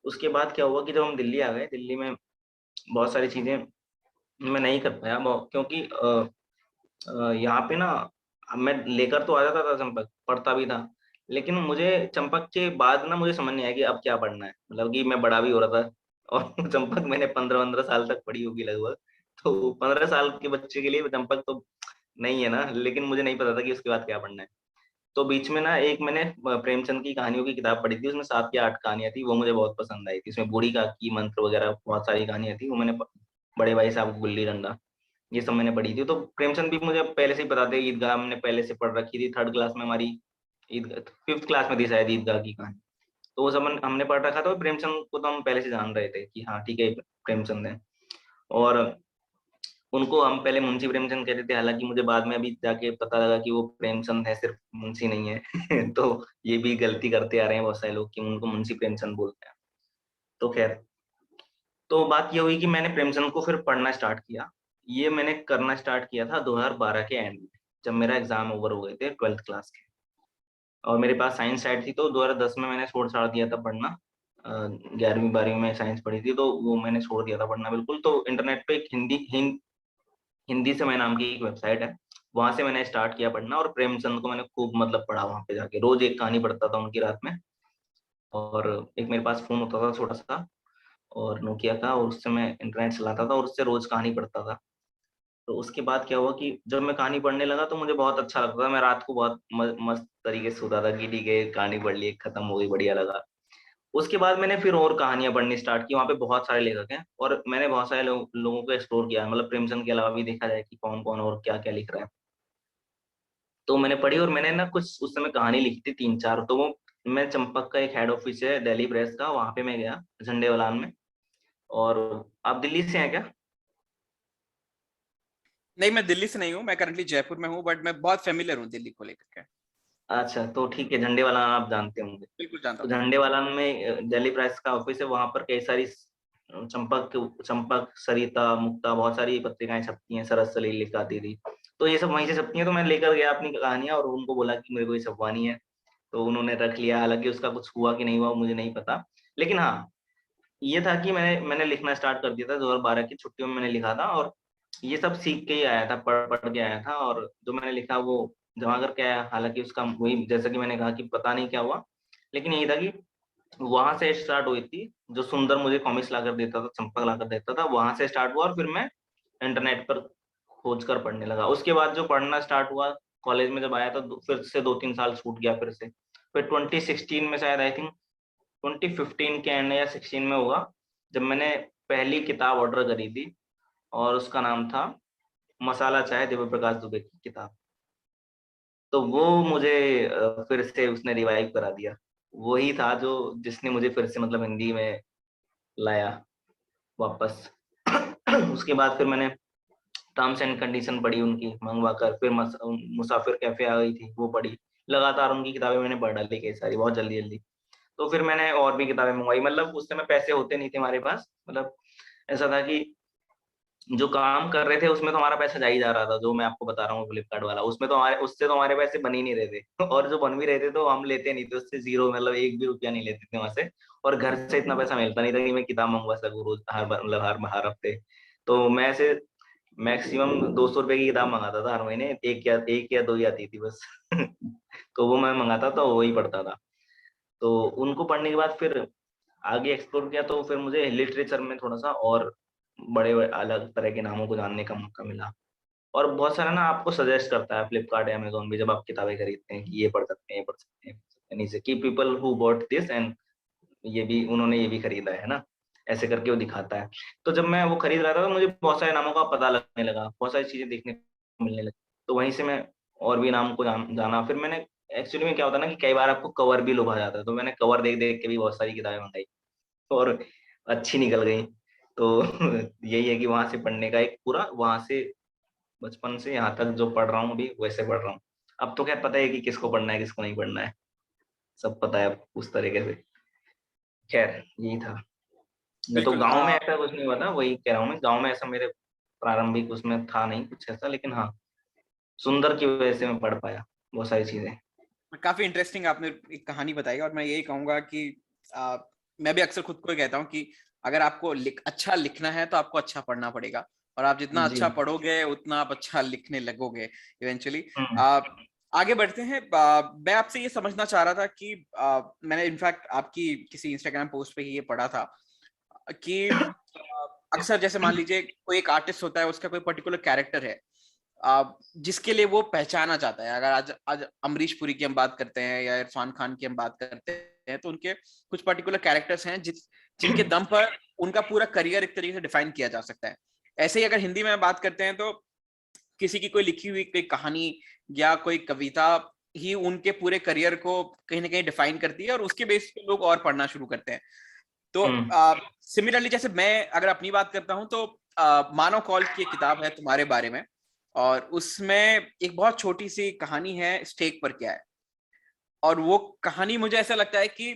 उसके बाद क्या हुआ कि जब हम दिल्ली आ गए, दिल्ली में बहुत सारी चीजें मैं नहीं कर पाया, क्योंकि यहाँ पे ना मैं लेकर तो आ जाता था चंपक, पढ़ता भी था। लेकिन मुझे चंपक के बाद ना मुझे समझ नहीं आया कि अब क्या पढ़ना है, मतलब कि मैं बड़ा भी हो रहा था। और चंपक मैंने 15-15 साल तक पढ़ी होगी लगभग। तो 15 साल के बच्चे के लिए चंपक तो नहीं है ना, लेकिन मुझे नहीं पता था कि उसके बाद क्या पढ़ना है। तो बीच में ना एक मैंने प्रेमचंद की कहानियों की किताब पढ़ी थी, उसमें 7 या 8 कहानियां थी, वो मुझे बहुत पसंद आई थी। उसमें बूढ़ी काकी, मंत्र वगैरह बहुत सारी कहानियां थी, वो मैंने बड़े भाई साहब गुल्ली डंडा, ये सब मैंने पढ़ी थी। तो प्रेमचंद भी मुझे पहले से ही पता था, ईदगाह हमने पहले से पढ़ रखी थी, थर्ड क्लास में हमारी ईदगाह, फिफ्थ क्लास में थी शायद ईदगाह की कहानी। तो वो सब हमने पढ़ रखा था। और प्रेमचंद को तो हम पहले से जान रहे थे कि हाँ ठीक है प्रेमचंद है। और उनको हम पहले मुंशी प्रेमचंद कहते थे, हालांकि मुझे बाद में अभी जाके पता लगा कि वो प्रेमचंद है, सिर्फ मुंशी नहीं है। तो ये भी गलती करते आ रहे हैं बहुत सारे लोग कि उनको मुंशी प्रेमचंद बोलते हैं। तो खैर, तो बात ये हुई कि मैंने प्रेमचंद को फिर पढ़ना स्टार्ट किया। ये मैंने करना स्टार्ट किया था 2012 के एंड में, जब मेरा एग्जाम ओवर हो गए थे 12th क्लास के, और मेरे पास साइंस साइड थी। तो 2010 में मैंने छोड़ छाड़ दिया था पढ़ना। 11वीं 12वीं में साइंस पढ़ी थी, तो वो मैंने छोड़ दिया था पढ़ना बिल्कुल। तो इंटरनेट पे एक हिंदी समय नाम की एक वेबसाइट है, वहां से मैंने स्टार्ट किया पढ़ना। और प्रेमचंद को मैंने खूब मतलब पढ़ा, वहां पे जाके रोज एक कहानी पढ़ता था उनकी रात में। और एक मेरे पास फोन होता था छोटा सा, और नोकिया का, और उससे मैं इंटरनेट चलाता था और उससे रोज कहानी पढ़ता था। तो उसके बाद क्या हुआ कि जब मैं कहानी पढ़ने लगा तो मुझे बहुत अच्छा लगता था। मैं रात को बहुत मस्त तरीके से सोता था कि ठीक है कहानी पढ़ ली, खत्म हो गई, बढ़िया लगा। उसके बाद मैंने फिर और कहानियां पढ़नी स्टार्ट की। वहाँ पे बहुत सारे लेखक हैं और मैंने बहुत सारे लोगों को एक्सप्लोर किया, मतलब प्रेमचंद के अलावा भी देखा जाए कि कौन कौन और क्या क्या लिख रहा है। तो मैंने पढ़ी, और मैंने ना कुछ उस समय कहानी लिखी थी 3-4। तो वो, मैं चंपक का एक हेड ऑफिस है दिल्ली प्रेस का, वहां पे मैं गया झंडे वालान में। और आप दिल्ली से हैं क्या? नहीं, मैं दिल्ली से नहीं हूँ, मैं करंटली जयपुर में हूँ, बट मैं बहुत फेमिलियर हूँ दिल्ली को लेकर के। अच्छा, तो ठीक है, झंडे वालान आप जानते होंगे। बिल्कुल जानता तो हूँ। झंडे वालान में दिल्ली प्रेस का ऑफिस है, वहां पर कई सारी चंपक चंपक, सरिता, मुक्ता, बहुत सारी पत्रिकाएं छपती हैं, सरस सलील लिखा आती थी। तो ये सब वहीं से छपती हैं। तो मैं लेकर गया अपनी कहानियां और उनको बोला कि मेरे को ये छपवानी है। तो उन्होंने रख लिया, हालांकि उसका कुछ हुआ कि नहीं हुआ मुझे नहीं पता। लेकिन हाँ, ये था कि मैंने लिखना स्टार्ट कर दिया था 2012 की छुट्टियों में, मैंने लिखा था। और ये सब सीख के ही आया था, पढ़ पढ़ के आया था, और जो मैंने लिखा वो जमा करके आया। हालांकि उसका वही, जैसा कि मैंने कहा कि पता नहीं क्या हुआ, लेकिन यही था कि वहां से स्टार्ट हुई थी। जो सुंदर मुझे कॉमिक्स लाकर देता था, चंपक लाकर देता था, वहां से स्टार्ट हुआ। और फिर मैं इंटरनेट पर खोज कर पढ़ने लगा। उसके बाद जो पढ़ना स्टार्ट हुआ कॉलेज में जब आया, तो फिर से 2-3 साल छूट गया फिर से। फिर 2016 में शायद, आई थिंक 2015 के एंड या 16 में होगा, जब मैंने पहली किताब ऑर्डर करी थी, और उसका नाम था मसाला चाय, दिव्य प्रकाश दुबे की किताब। तो वो मुझे फिर से उसने रिवाइव करा दिया। वही था जो, जिसने मुझे फिर से मतलब हिंदी में लाया वापस। उसके बाद फिर मैंने टर्म्स एंड कंडीशन पढ़ी उनकी मंगवा कर, फिर मुसाफिर कैफे आ गई थी, वो पढ़ी। लगातार उनकी किताबें मैंने पढ़ डाली कई सारी, बहुत जल्दी जल्दी। तो फिर मैंने और भी किताबें मंगवाई, मतलब उस समय पैसे होते नहीं थे हमारे पास, मतलब ऐसा था कि जो काम कर रहे थे उसमें तो हमारा पैसा जा ही जा रहा था, जो मैं आपको बता रहा हूँ फ्लिपकार्ट वाला, उसमें तो हमारे, उससे तो हमारे पैसे बन ही नहीं रहे थे और जो बन भी रहे थे तो हम लेते नहीं थे उससे, जीरो, मतलब 1 भी रुपया नहीं लेते थे वहां से। और घर से इतना पैसा मिलता नहीं था कि मैं किताब मंगवा सकूँ रोज, मतलब हर हफ्ते। तो मैं ऐसे मैक्सिमम 200 रुपए की किताब मंगाता था हर महीने, एक या दो ही आती थी बस तो वो मैं मंगाता था, वही पढ़ता था। तो उनको पढ़ने के बाद फिर आगे एक्सप्लोर किया, तो फिर मुझे लिटरेचर में थोड़ा सा और बड़े अलग तरह के नामों को जानने का मौका मिला। और बहुत सारा ना आपको सजेस्ट करता है फ्लिपकार्ट, अमेजोन भी, जब आप किताबें खरीदते हैं कि ये पढ़ सकते हैं, ये पढ़ सकते हैं, ये पढ़ सकते हैं, नीचे की people who bought this and ये भी, उन्होंने ये भी खरीदा है ना, ऐसे करके वो दिखाता है। तो जब मैं वो खरीद रहा था तो मुझे बहुत सारे नामों का पता लगने लगा, बहुत सारी चीजें देखने को मिलने लगी। तो वहीं से मैं और भी नाम को जाना। फिर मैंने, एक्चुअली में क्या होता है ना कि कई बार आपको कवर भी लुभा जाता है, तो मैंने कवर देख देख के भी बहुत सारी किताबें मंगाई और अच्छी निकल गई। तो यही है कि वहां से पढ़ने का एक पूरा, वहां से बचपन से यहाँ तक जो पढ़ रहा हूँ अभी वैसे पढ़ रहा हूँ। अब तो क्या पता है कि किसको पढ़ना है किसको नहीं पढ़ना है, सब पता है अब उस तरीके से। खैर यही था। नहीं तो बिल्कुल। गांव में ऐसा कुछ नहीं हुआ था, वही कह रहा हूँ मैं, गांव में ऐसा मेरे प्रारंभिक उसमें था नहीं कुछ ऐसा, लेकिन हाँ, सुंदर की वजह से मैं पढ़ पाया बहुत सारी चीजें। काफी इंटरेस्टिंग आपने एक कहानी बताई, और मैं यही कहूंगा कि आ, मैं भी अक्सर खुद को ही कहता हूँ कि अगर आपको अच्छा लिखना है तो आपको अच्छा पढ़ना पड़ेगा, और आप जितना जी। अच्छा पढ़ोगे उतना आप अच्छा लिखने लगोगे इवेंचुअली। हम्म। आगे बढ़ते हैं। मैं आपसे ये समझना चाह रहा था कि मैंने इनफैक्ट आपकी किसी इंस्टाग्राम पोस्ट पे ही ये पढ़ा था कि अक्सर जैसे मान लीजिए कोई एक आर्टिस्ट होता है, उसका कोई पर्टिकुलर कैरेक्टर है जिसके लिए वो पहचाना चाहता है। अगर आज आज अमरीश पुरी की हम बात करते हैं या इरफान खान की हम बात करते हैं, तो उनके कुछ पर्टिकुलर कैरेक्टर्स हैं जिनके दम पर उनका पूरा करियर एक तरीके से डिफाइन किया जा सकता है। ऐसे ही अगर हिंदी में बात करते हैं तो किसी की कोई लिखी हुई कोई कहानी या कोई कविता ही उनके पूरे करियर को कहीं ना कहीं डिफाइन करती है, और उसके बेस पे लोग और पढ़ना शुरू करते हैं। तो हम्म। सिमिलरली जैसे मैं अगर अपनी बात करता हूं तो मानव कौल की एक किताब है तुम्हारे बारे में, और उसमें एक बहुत छोटी सी कहानी है, स्टेक पर क्या है। और वो कहानी मुझे ऐसा लगता है कि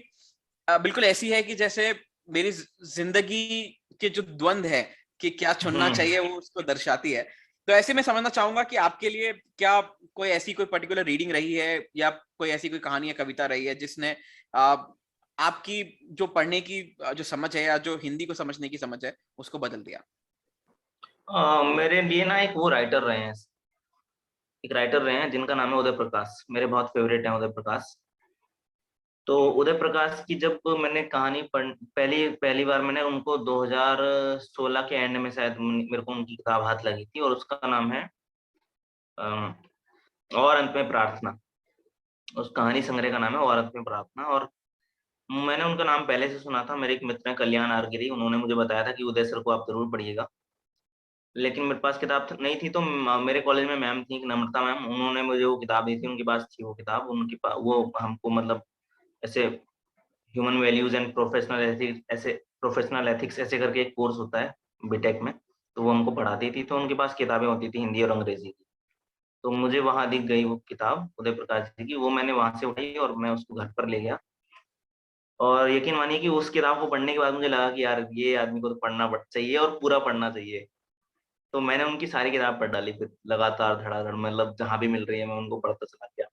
बिल्कुल ऐसी है कि जैसे मेरी जिंदगी के जो द्वंद है कि क्या चुनना हम्म। चाहिए वो उसको दर्शाती है। तो ऐसे में समझना चाहूंगा कि आपके लिए क्या कोई ऐसी कोई पर्टिकुलर रीडिंग रही है या कोई ऐसी कोई कहानी या कविता रही है जिसने आपकी जो पढ़ने की जो समझ है या जो हिंदी को समझने की समझ है उसको बदल दिया। मेरे लिए ना एक वो राइटर रहे हैं, एक राइटर रहे हैं जिनका नाम है उदय प्रकाश, मेरे बहुत फेवरेट हैं उदय प्रकाश। तो उदय प्रकाश की जब मैंने कहानी पहली पहली बार मैंने उनको 2016 के एंड में शायद मेरे को उनकी किताब हाथ लगी थी, और उसका नाम है अम, और अंत में प्रार्थना। उस कहानी संग्रह का नाम है और अंत में प्रार्थना। और मैंने उनका नाम पहले से सुना था, मेरे एक मित्र हैं कल्याण आरगिरी, उन्होंने मुझे बताया था कि उदय सर को आप जरूर पढ़िएगा। लेकिन मेरे पास किताब नहीं थी, तो मेरे कॉलेज में मैम थी, नम्रता मैम, उन्होंने मुझे वो किताब दी थी, उनके पास थी वो किताब, वो हमको मतलब ऐसे human values and professional ethics, ऐसे प्रोफेशनल एथिक्स ऐसे करके एक कोर्स होता है बीटेक में, तो वो हमको पढ़ाती थी। तो उनके पास किताबें होती थी हिंदी और अंग्रेजी की। तो मुझे वहां दिख गई वो किताब उदय प्रकाश जी की, वो मैंने वहां से उठाई और मैं उसको घर पर ले गया। और यकीन मानिए कि उस किताब को पढ़ने के बाद मुझे लगा कि यार ये आदमी को तो पढ़ना चाहिए और पूरा पढ़ना चाहिए। तो मैंने उनकी सारी किताब पढ़ डाली फिर लगातार धड़ाधड़, मतलब जहां भी मिल रही है मैं उनको पढ़ता चला गया।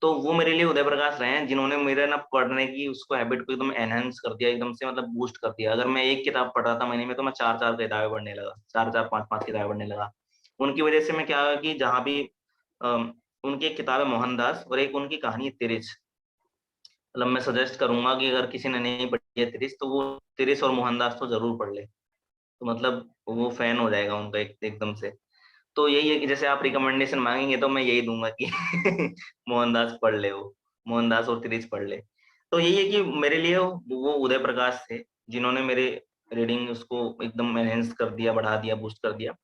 तो वो मेरे लिए उदय प्रकाश रहे हैं जिन्होंने मेरे ना पढ़ने की उसको हैबिट को एकदम एनहेंस कर दिया, एकदम से मतलब बूस्ट कर दिया। अगर मैं एक किताब पढ़ रहा था महीने में, तो मैं चार चार किताबें पढ़ने लगा, चार चार पांच पांच किताबें पढ़ने लगा। उनकी वजह से मैं क्या हुआ कि जहां भी उनकी एक किताब है मोहनदास, और एक उनकी कहानी है तिरिच। मतलब मैं सजेस्ट करूंगा कि अगर किसी ने नहीं पढ़ी है तिरिच, तो वो तिरिच और मोहनदास तो जरूर पढ़ ले। तो मतलब वो फैन हो जाएगा उनका एकदम से। तो यही है कि जैसे आप रिकमेंडेशन मांगेंगे तो मैं यही दूंगा कि मोहनदास पढ़ ले, वो मोहनदास और तिरिच पढ़ ले। तो यही है कि मेरे लिए वो उदय प्रकाश थे जिन्होंने मेरे रीडिंग उसको एकदम एनहेंस कर दिया, बढ़ा दिया, बूस्ट कर दिया।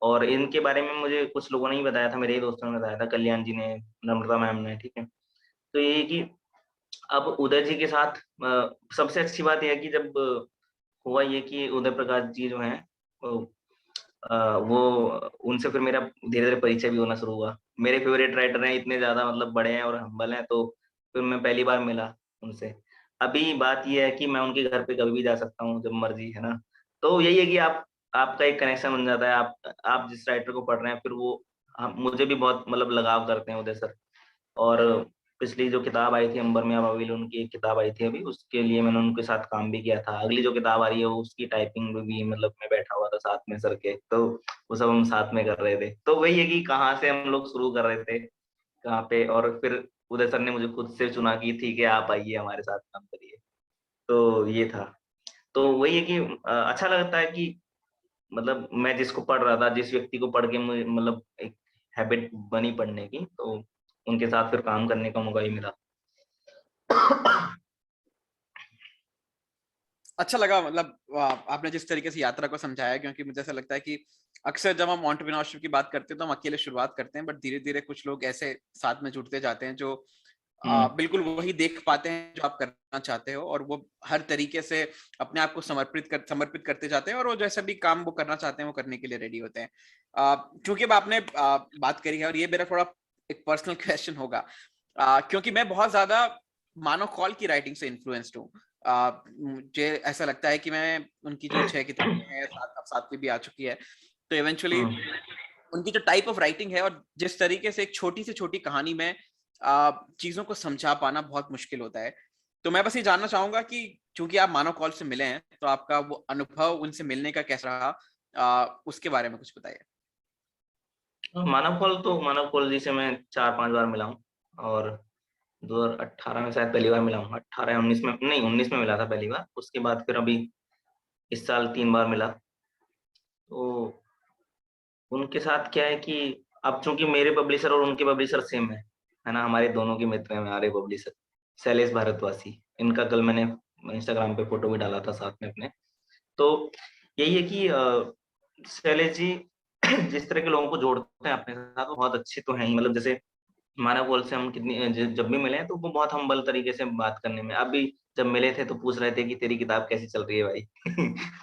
और इनके बारे में मुझे कुछ लोगों ने ही बताया था, मेरे ही दोस्तों ने बताया था, कल्याण जी ने, नम्रता मैम ने, ठीक है। तो यही है कि अब उदय जी के साथ सबसे अच्छी बात यह है कि जब हुआ ये कि उदय प्रकाश जी जो हैं वो उनसे फिर मेरा धीरे धीरे परिचय भी होना शुरू हुआ। मेरे फेवरेट राइटर हैं, इतने ज्यादा मतलब बड़े हैं और हम्बल हैं, तो फिर मैं पहली बार मिला उनसे। अभी बात ये है कि मैं उनके घर पे कभी भी जा सकता हूँ जब मर्जी, है ना। तो यही है कि आप आपका एक कनेक्शन बन जाता है। आप जिस राइटर को पढ़ रहे हैं फिर वो मुझे भी बहुत मतलब लगाव करते हैं उदय सर। और पिछली जो किताब आई थी अंबर में अबाबिल, उनकी एक किताब आई थी अभी, उसके लिए मैंने उनके साथ काम भी किया था। अगली जो किताब आ रही है उसकी टाइपिंग में भी मतलब मैं बैठा हुआ था साथ में सर के, तो वो सब हम साथ में कर रहे थे। तो वही है कि कहाँ से हम लोग शुरू कर रहे थे, कहाँ पे, और फिर उदय सर ने मुझे खुद से चुना कि ठीक है आप आइए हमारे साथ काम करिए। तो ये था। तो वही है कि अच्छा लगता है कि मतलब मैं जिसको पढ़ रहा था, जिस व्यक्ति को पढ़ के मुझे मतलब एक हैबिट बनी पढ़ने की, तो उनके साथ फिर काम करने का मौका ही मिला। अच्छा लगा, मतलब आपने जिस तरीके से यात्रा को समझाया, क्योंकि मुझे ऐसा लगता है कि अक्सर जब हम एंटरप्रेन्योरशिप की बात करते हैं तो हम अकेले शुरुआत करते हैं, बट धीरे धीरे कुछ लोग ऐसे साथ में जुड़ते जाते हैं जो बिल्कुल वही देख पाते हैं जो आप करना चाहते हो, और वो हर तरीके से अपने आप को समर्पित करते जाते हैं, और वो जैसा भी काम वो करना चाहते हैं वो करने के लिए रेडी होते हैं। क्योंकि अब आपने बात करी है, और ये मेरा थोड़ा एक पर्सनल क्वेश्चन होगा, क्योंकि मैं बहुत ज्यादा मानव कौल की राइटिंग से इन्फ्लुएंस्ड हूँ। मुझे ऐसा लगता है कि मैं उनकी जो 6 किताबें हैं, अब 7वीं भी आ चुकी है, तो इवेंचुअली उनकी जो टाइप ऑफ राइटिंग है और जिस तरीके से एक छोटी से छोटी कहानी में चीजों को समझा पाना बहुत मुश्किल होता है। तो मैं बस ये जानना चाहूंगा कि चूंकि आप मानव कौल से मिले हैं, तो आपका वो अनुभव उनसे मिलने का कैसा रहा, उसके बारे में कुछ बताइए। मानव कौल जी से मैं 4-5 बार मिला हूँ। और 2018 में शायद पहली बार मिला हूँ, 18 या 19 में, नहीं 19 में मिला था पहली बार। उसके बाद फिर अभी इस साल 3 बार मिला। तो उनके साथ क्या है कि अब चूंकि मेरे पब्लिशर और उनके पब्लिशर सेम है ना, हमारे दोनों के मित्र हैं हमारे पब्लिशर, शैलेश भारद्वासी। इनका कल मैंने इंस्टाग्राम पे फोटो भी डाला था साथ में अपने। तो यही है कि शैलेश जी जिस तरह के लोगों को जोड़ते हैं अपने साथ वो बहुत अच्छे तो हैं ही। मतलब जैसे मानव कौल से हम जब भी मिले हैं तो वो बहुत हम्बल तरीके से बात करने में। अभी जब मिले थे तो पूछ रहे थे कि तेरी किताब कैसी चल रही है भाई।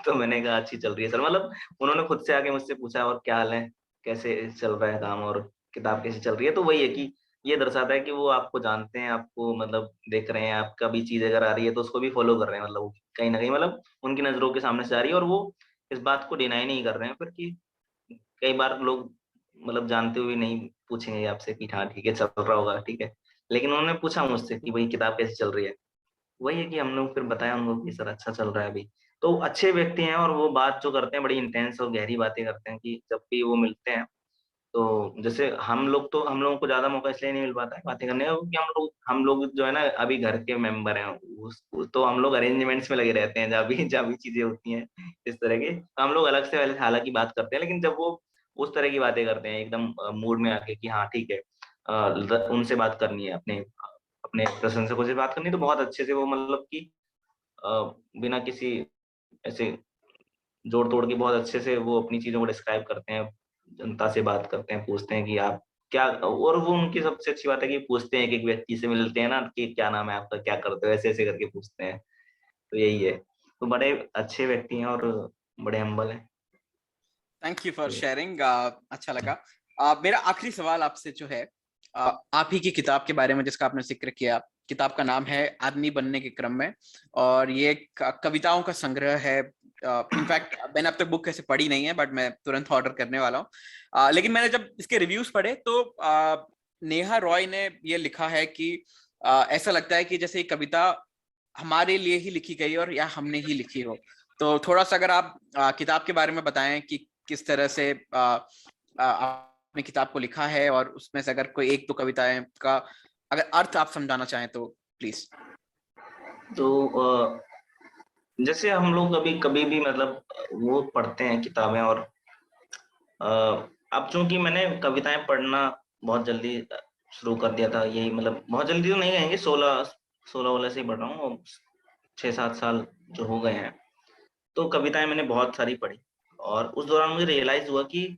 तो मैंने कहा अच्छी चल रही है सर। मतलब उन्होंने खुद से आके मुझसे पूछा और क्या हाल है, कैसे चल रहा है काम, और किताब कैसी चल रही है। तो वही है कि ये दर्शाता है कि वो आपको जानते हैं, आपको मतलब देख रहे हैं, आपका भी चीज अगर आ रही है तो उसको भी फॉलो कर रहे हैं। मतलब वो कहीं ना कहीं मतलब उनकी नजरों के सामने से आ रही है, और वो इस बात को डिनाई नहीं कर रहे हैं फिर कि कई बार लोग मतलब जानते हुए नहीं पूछेंगे आपसे कि हाँ ठीक है चल रहा होगा, ठीक है। लेकिन उन्होंने पूछा मुझसे कि भाई किताब कैसी चल रही है। वही है कि हम लोग फिर बताया उनको कि सर अच्छा चल रहा है अभी। तो अच्छे व्यक्ति हैं, और वो बात जो करते हैं बड़ी इंटेंस और गहरी बातें करते हैं कि जब भी वो मिलते हैं तो जैसे हम लोगों को ज्यादा मौका इसलिए नहीं मिल पाता है बातें करने का, क्योंकि हम लोग जो है ना अभी घर के मेंबर हैं। तो हम लोग अरेंजमेंट्स में लगे रहते हैं, जहाँ भी चीजें होती हैं इस तरह के, तो हम लोग अलग से पहले हालांकि बात करते हैं। लेकिन जब वो उस तरह की बातें करते हैं एकदम मूड में आके कि हाँ ठीक है, उनसे बात करनी है, अपने अपने प्रशंसकों से बात करनी है, तो बहुत अच्छे से वो मतलब कि अ, बिना किसी ऐसे जोड़ तोड़ के बहुत अच्छे से वो अपनी चीजों को डिस्क्राइब करते हैं। जनता से बात करते हैं, पूछते हैं कि आप क्या, और वो उनकी सबसे अच्छी बात है कि पूछते हैं, एक एक व्यक्ति से मिलते हैं ना कि क्या नाम है आपका, क्या करते हो, ऐसे ऐसे करके पूछते हैं। तो यही है। तो बड़े अच्छे व्यक्ति हैं और बड़े हम्बल हैं। थैंक यू फॉर तो शेयरिंग, अच्छा लगा। मेरा आखिरी सवाल आपसे जो है, आप ही की किताब के बारे में जिसका आपने जिक्र किया, किताब का नाम है आदमी बनने के क्रम में, और ये कविताओं का संग्रह है। इनफैक्ट मैंने अब तक बुक कैसे पढ़ी नहीं है, बट मैं तुरंत ऑर्डर करने वाला हूँ। लेकिन मैंने जब इसके रिव्यूज पढ़े तो नेहा रॉय ने ये लिखा है कि ऐसा लगता है कि जैसे ये कविता हमारे लिए ही लिखी गई और या हमने ही लिखी हो। तो थोड़ा सा अगर आप किताब के बारे में बताएं कि किस तरह से आपने किताब को लिखा है, और उसमें से अगर कोई एक दो कविताएं का अगर अर्थ आप समझाना चाहें तो प्लीज। तो जैसे हम लोग कभी कभी भी मतलब वो पढ़ते हैं किताबें, और अ, अब चूंकि मैंने कविताएं पढ़ना बहुत जल्दी शुरू कर दिया था, यही मतलब बहुत जल्दी तो नहीं कहेंगे, 16 वाले से ही पढ़ रहा हूँ, और 6-7 साल जो हो गए हैं। तो कविताएं मैंने बहुत सारी पढ़ी, और उस दौरान मुझे रियलाइज हुआ कि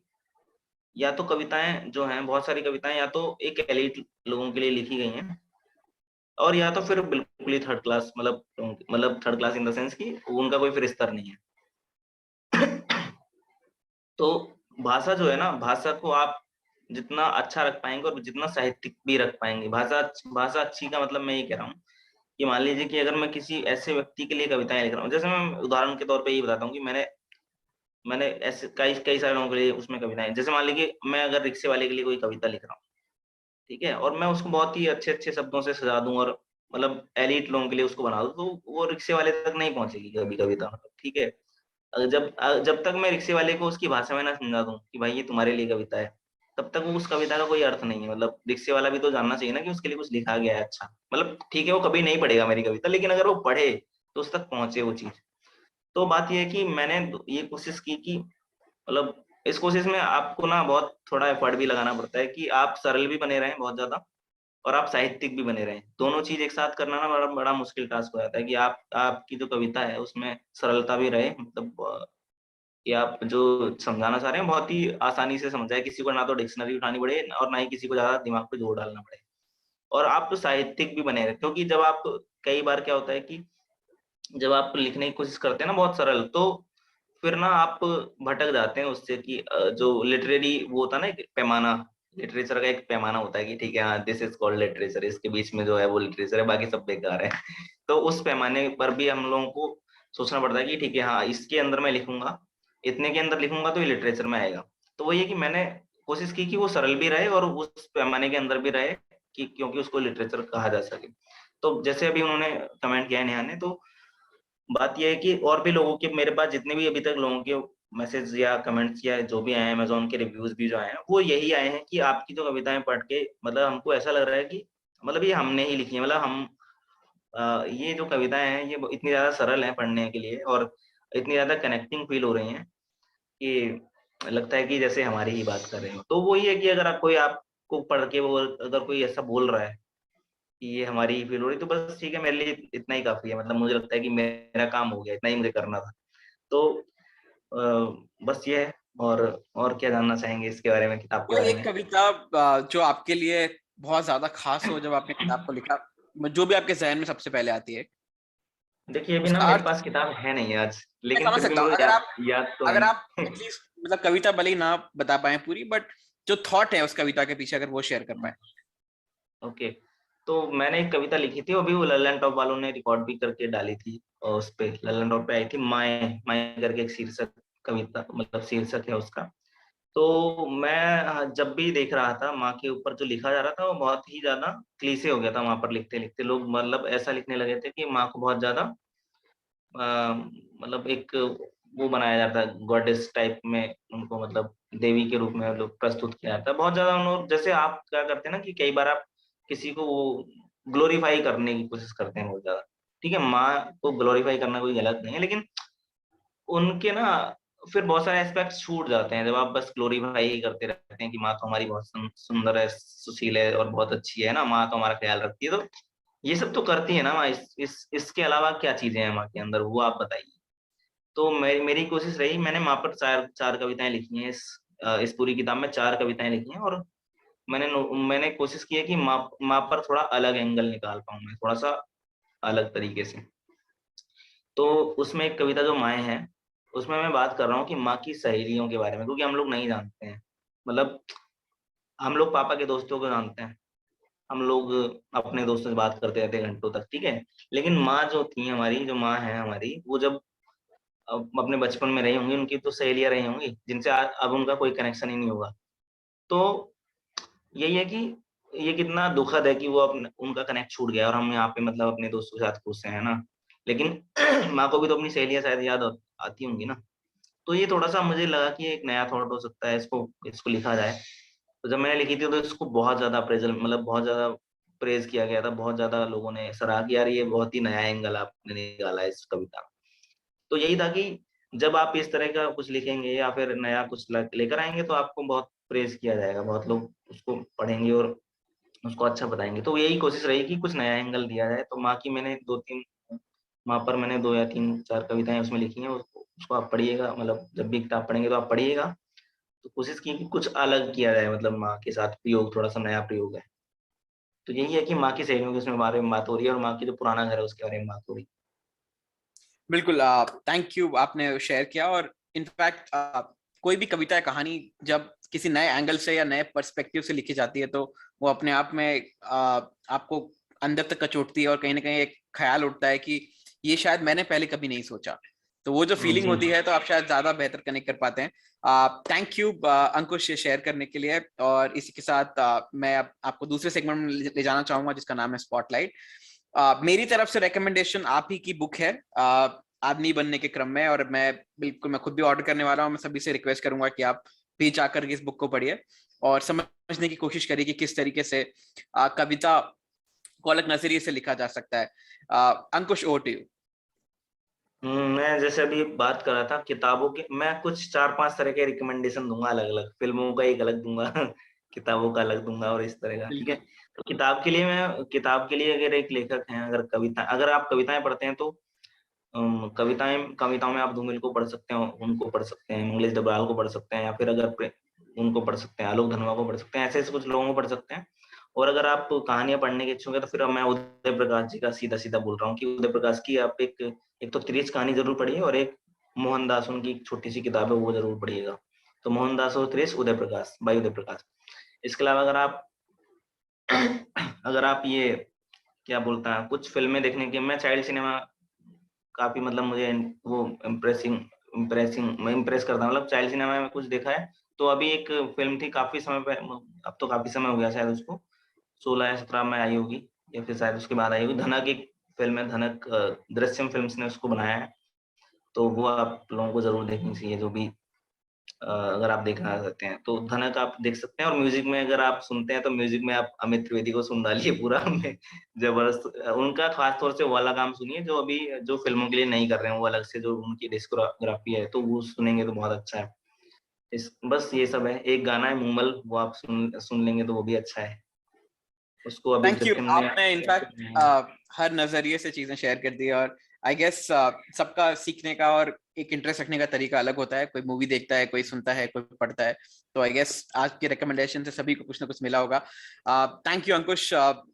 या तो कविताएं जो हैं, बहुत सारी कविताएं या तो एक एलिट लोगों के लिए लिखी गई हैं, और या तो फिर बिल्कुल ही थर्ड क्लास, मतलब third class in the sense कि उनका कोई फिर स्तर नहीं है। तो भाषा जो है ना, भाषा को आप जितना अच्छा रख पाएंगे और जितना साहित्यिक भी रख पाएंगे, भाषा भाषा अच्छी का मतलब मैं ये कह रहा हूँ कि मान लीजिए कि अगर मैं किसी ऐसे व्यक्ति के लिए कविताएं लिख रहा हूँ, जैसे मैं उदाहरण के तौर पे ये बताता हूँ कि मैंने मैंने ऐसे कई कई सारे लोगों के लिए उसमें कविताएं, जैसे मान लीजिए मैं अगर रिक्शे वाले के लिए कोई कविता लिख रहा हूँ, ठीक है, और मैं उसको बहुत ही अच्छे अच्छे शब्दों से सजा दूं और मतलब एलिट लोगों के लिए उसको बना दूं, तो वो रिक्शे वाले तक नहीं पहुंचेगी कभी कविता, मतलब ठीक है। जब तक मैं रिक्शे वाले को उसकी भाषा में ना समझा दूं कि भाई ये तुम्हारे लिए कविता है, तब तक वो उस कविता का कोई अर्थ नहीं है। मतलब रिक्शे वाला भी तो जानना चाहिए ना कि उसके लिए कुछ लिखा गया है अच्छा। मतलब ठीक है वो कभी नहीं पढ़ेगा मेरी कविता, लेकिन अगर वो पढ़े तो उस तक पहुंचे वो चीज। तो बात ये है कि मैंने ये कोशिश की कि मतलब इस कोशिश में आपको ना बहुत थोड़ा एफर्ट भी लगाना पड़ता है कि आप सरल भी बने रहें बहुत ज्यादा, और आप साहित्यिक भी बने रहें। दोनों चीज एक साथ करना ना बड़ा बड़ा मुश्किल टास्क हो जाता है कि आप आपकी जो कविता है उसमें सरलता भी रहे, मतलब कि आप जो समझाना चाह रहे हैं बहुत ही आसानी से समझ जाए, किसी को ना तो डिक्शनरी उठानी पड़े और ना ही किसी को ज्यादा दिमाग पे जोर डालना पड़े, और आप तो साहित्यिक भी बने रहे। क्योंकि जब आप, कई बार क्या होता है कि जब आप लिखने की कोशिश करते हैं ना बहुत सरल, तो फिर ना आप भटक जाते हैं उससे कि जो लिटरेरी वो होता है ना एक पैमाना, लिटरेचर का एक पैमाना होता है कि ठीक है हाँ दिस इज कॉल्ड लिटरेचर, इसके बीच में जो है वो लिटरेचर है, बाकी सब बेकार है। तो उस पैमाने पर भी हम लोगों को सोचना पड़ता है कि ठीक है हाँ इसके अंदर मैं लिखूंगा, इतने के अंदर लिखूंगा तो ये लिटरेचर में आएगा। तो वही है कि मैंने कोशिश की कि वो सरल भी रहे और उस पैमाने के अंदर भी रहे, कि क्योंकि उसको लिटरेचर कहा जा सके। तो जैसे अभी उन्होंने कमेंट किया है नेहा ने, तो बात यह है कि और भी लोगों के, मेरे पास जितने भी अभी तक लोगों के मैसेज या कमेंट्स या जो भी आए हैं, अमेजोन के रिव्यूज भी जो आए हैं, वो यही आए हैं कि आपकी जो कविताएं पढ़ के मतलब हमको ऐसा लग रहा है कि मतलब ये हमने ही लिखी है। मतलब हम ये जो कविताएं हैं ये इतनी ज्यादा सरल हैं पढ़ने के लिए और इतनी ज्यादा कनेक्टिंग फील हो रही हैं कि लगता है कि जैसे हमारी ही बात कर रहे हो। तो वो ये है कि अगर आप कोई आपको पढ़ के वो अगर कोई ऐसा बोल रहा है कि ये हमारी ही फील हो रही, तो बस ठीक है, मेरे लिए इतना ही काफी है। मतलब मुझे लगता है कि मेरा काम हो गया, इतना ही मुझे करना था। तो बस ये है। और क्या जानना चाहेंगे इसके बारे में, किताब के कोई बारे एक में? कविता जो आपके लिए बहुत ज्यादा खास हो जब आपने किताब को लिखा, जो भी आपके जहन में सबसे पहले आती है, देखिए अभी ना उसका मेरे अर्थ। पास किताब है नहीं आज, मैं लेकिन समझ फिर भी सकता हूँ, मुझे याद याद तो अगर है। आप एटलीस्ट मतलब कविता भले ही ना बता पाए पूरी, बट जो थॉट है उस कविता के पीछे अगर वो शेयर कर पाए। ओके, तो मैंने एक कविता लिखी थी, अभी वो ललन टॉप वालों ने रिकॉर्ड भी करके डाली थी, और उस पे ललन टॉप पे आई थी माए माए करके एक शीर्षक, कविता मतलब शीर्षक है उसका। तो मैं जब भी देख रहा था माँ के ऊपर जो लिखा जा रहा था वो बहुत ही ज्यादा क्लीशे हो गया था। वहां पर लिखते लिखते लोग मतलब ऐसा लिखने लगे थे कि माँ को बहुत ज्यादा मतलब एक वो बनाया जाता है गॉडेस टाइप में, उनको मतलब देवी के रूप में लोग प्रस्तुत किया जाता है बहुत ज्यादा। उन लोग जैसे आप क्या करते हैं ना कि कई बार आप किसी को वो ग्लोरीफाई करने की कोशिश करते हैं बहुत ज्यादा। ठीक है, माँ को ग्लोरीफाई करना कोई गलत नहीं है, लेकिन उनके ना फिर बहुत सारे एस्पेक्ट्स छूट जाते हैं जब आप बस ग्लोरीफाई ही करते रहते हैं कि माँ तो हमारी बहुत सुंदर है, सुशील है और बहुत अच्छी है ना, माँ तो हमारा ख्याल रखती है। तो ये सब तो करती है ना माँ, इसके अलावा क्या चीजें हैं माँ के अंदर, वो आप बताइए। तो मेरी कोशिश रही, मैंने माँ पर चार चार कविताएं लिखी हैं। इस पूरी किताब में चार कविताएं लिखी हैं, और मैंने कोशिश की है कि माँ पर थोड़ा अलग एंगल निकाल पाऊं मैं, थोड़ा सा अलग तरीके से। तो उसमें एक कविता जो माए है, उसमें मैं बात कर रहा हूँ कि माँ की सहेलियों के बारे में, क्योंकि हम लोग नहीं जानते हैं। मतलब हम लोग पापा के दोस्तों को जानते हैं, हम लोग अपने दोस्तों से बात करते रहते हैं घंटों तक, ठीक है। लेकिन माँ जो थी हमारी, जो माँ है हमारी, वो जब अपने बचपन में रही होंगी, उनकी तो सहेलियां रही होंगी जिनसे अब उनका कोई कनेक्शन ही नहीं होगा। तो यही है कि ये कितना दुखद है कि वो अपने उनका कनेक्ट छूट गया और हम यहाँ पे मतलब अपने दोस्तों के साथ खुश हैं ना। लेकिन माँ को भी तो अपनी सहेलियां शायद याद आती होंगी ना। तो ये थोड़ा सा मुझे लगा कि एक नया थॉट हो सकता है, इसको इसको लिखा जाए। तो जब मैंने लिखी थी तो इसको बहुत ज्यादा अप्रेजल, मतलब बहुत ज्यादा प्रेज किया गया था, बहुत ज्यादा लोगों ने सराहा कि यार ये बहुत ही नया एंगल आपने निकाला है इस कविता में। तो यही था कि जब आप इस तरह का कुछ लिखेंगे या फिर नया कुछ लेकर आएंगे तो आपको बहुत प्रेज किया जाएगा, बहुत लोग उसको पढ़ेंगे और उसको अच्छा बताएंगे। तो यही कोशिश रही कि कुछ नया एंगल दिया जाए। तो माँ की मैंने दो तीन, माँ पर मैंने दो या तीन चार कविताएं उसमें लिखी हैं, उसको आप पढ़िएगा, मतलब जब भी किताब पढ़ेंगे तो आप पढ़िएगा। तो कोशिश की कि कुछ अलग किया जाए, मतलब माँ के साथ प्रयोग, थोड़ा सा नया प्रयोग है। तो यही है कि माँ की सहेलियों की उसमें बारे में बात हो रही है और माँ की जो पुराना घर है उसके बारे में बात हो रही बिल्कुल, थैंक यू, आपने शेयर किया। और इनफैक्ट कोई भी कविता या कहानी जब किसी नए एंगल से या नए पर्सपेक्टिव से लिखी जाती है तो वो अपने आप में आपको अंदर तक कचोटती है, और कहीं ना कहीं एक ख्याल उठता है कि ये शायद मैंने पहले कभी नहीं सोचा। तो वो जो फीलिंग जी होती है तो आप शायद ज्यादा बेहतर कनेक्ट कर पाते हैं। थैंक यू अंकुश ये शेयर करने के लिए। और इसी के साथ मैं आपको दूसरे सेगमेंट में ले जाना चाहूंगा जिसका नाम है स्पॉटलाइट। मेरी तरफ से रिकमेंडेशन आप ही की बुक है आदमी बनने के क्रम में, और मैं खुद भी ऑर्डर करने वाला हूँ। मैं सभी से रिक्वेस्ट करूंगा कि आप भी जाकर के इस बुक को पढ़िए और समझने की कोशिश करिए कि किस तरीके से कविता को अलग नजरिए से लिखा जा सकता है। अंकुश, ओवर टू यू। मैं जैसे अभी बात कर रहा था किताबों के, मैं कुछ 4-5 तरह के रिकमेंडेशन दूंगा अलग अलग। फिल्मों का एक अलग दूंगा किताबों का अलग दूंगा और इस तरह का, ठीक है। बिल्कुल। तो किताब के लिए अगर एक लेखक हैं, अगर आप कविताएं पढ़ते हैं तो कविताओं में आप धूमिल को पढ़ सकते हैं, उनको पढ़ सकते हैं, मंगलेश डबराल को पढ़ सकते हैं, या फिर उनको पढ़ सकते हैं, आलोक धनवा को पढ़ सकते हैं, ऐसे ऐसे कुछ लोगों को पढ़ सकते हैं। और अगर आप कहानियां पढ़ने के इच्छुक है तो फिर मैं उदय प्रकाश जी का सीधा सीधा बोल रहा हूँ कि उदय प्रकाश की आप एक तो त्रिज कहानी जरूर पढ़िए, और एक मोहनदास उनकी एक छोटी सी किताब है वो जरूर पढ़िएगा। तो मोहनदास और त्रिज, उदय प्रकाश, बाई उदय प्रकाश। इसके अलावा अगर आप ये क्या बोलता है, कुछ फिल्में देखने की, मैं चाइल्ड सिनेमा काफी, मतलब मुझे वो मैं इम्प्रेस करता हूँ, मतलब चाइल्ड सिनेमा में कुछ देखा है। तो अभी एक फिल्म थी काफी समय पे, अब तो काफी समय हो गया शायद उसको, 16 या 17 में आई होगी, या फिर शायद उसके बाद आई होगी। धनक एक फिल्म है, धनक दृश्यम फिल्म्स ने उसको बनाया है। तो वो आप लोगों को जरूर देखनी चाहिए, जो भी अगर आप देखना चाहते हैं तो धनक आप देख सकते हैं। और म्यूजिक में अगर आप सुनते हैं तो म्यूजिक में आप अमित त्रिवेदी को सुन डालिए पूरा में जबरदस्त उनका खास तौर से वो वाला काम सुनिए जो अभी जो फिल्मों के लिए नहीं कर रहे हैं, वो अलग से जो उनकी डिस्कोग्राफी है तो वो सुनेंगे तो बहुत अच्छा है। बस ये सब है। एक गाना है मूमल, वो आप सुन लेंगे तो वो भी अच्छा है। उसको अभी थैंक यू। दृश्यम ने आपने इनफैक्ट हर नजरिए से चीजें शेयर कर दी, और आई गेस सबका सीखने का और एक इंटरेस्ट रखने का तरीका अलग होता है। कोई मूवी देखता है, कोई सुनता है, कोई पढ़ता है। तो आई गेस आज के रिकमेंडेशन से सभी को कुछ ना कुछ मिला होगा। थैंक यू अंकुश।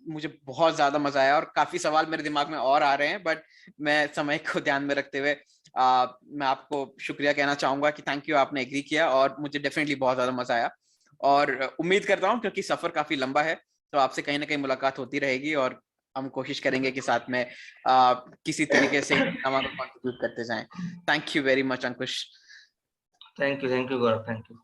मुझे बहुत ज्यादा मजा आया, और काफी सवाल मेरे दिमाग में और आ रहे हैं, बट मैं समय को ध्यान में रखते हुए मैं आपको शुक्रिया कहना चाहूंगा कि थैंक यू, आपने एग्री किया, और मुझे डेफिनेटली बहुत ज्यादा मजा आया। और उम्मीद करता हूँ क्योंकि सफर काफी लंबा है तो आपसे कहीं ना कहीं मुलाकात होती रहेगी, और हम कोशिश करेंगे कि साथ में किसी तरीके से हमारा कंट्रीब्यूट करते जाएं। Thank you very much Ankush. Thank you Gaurav, thank you.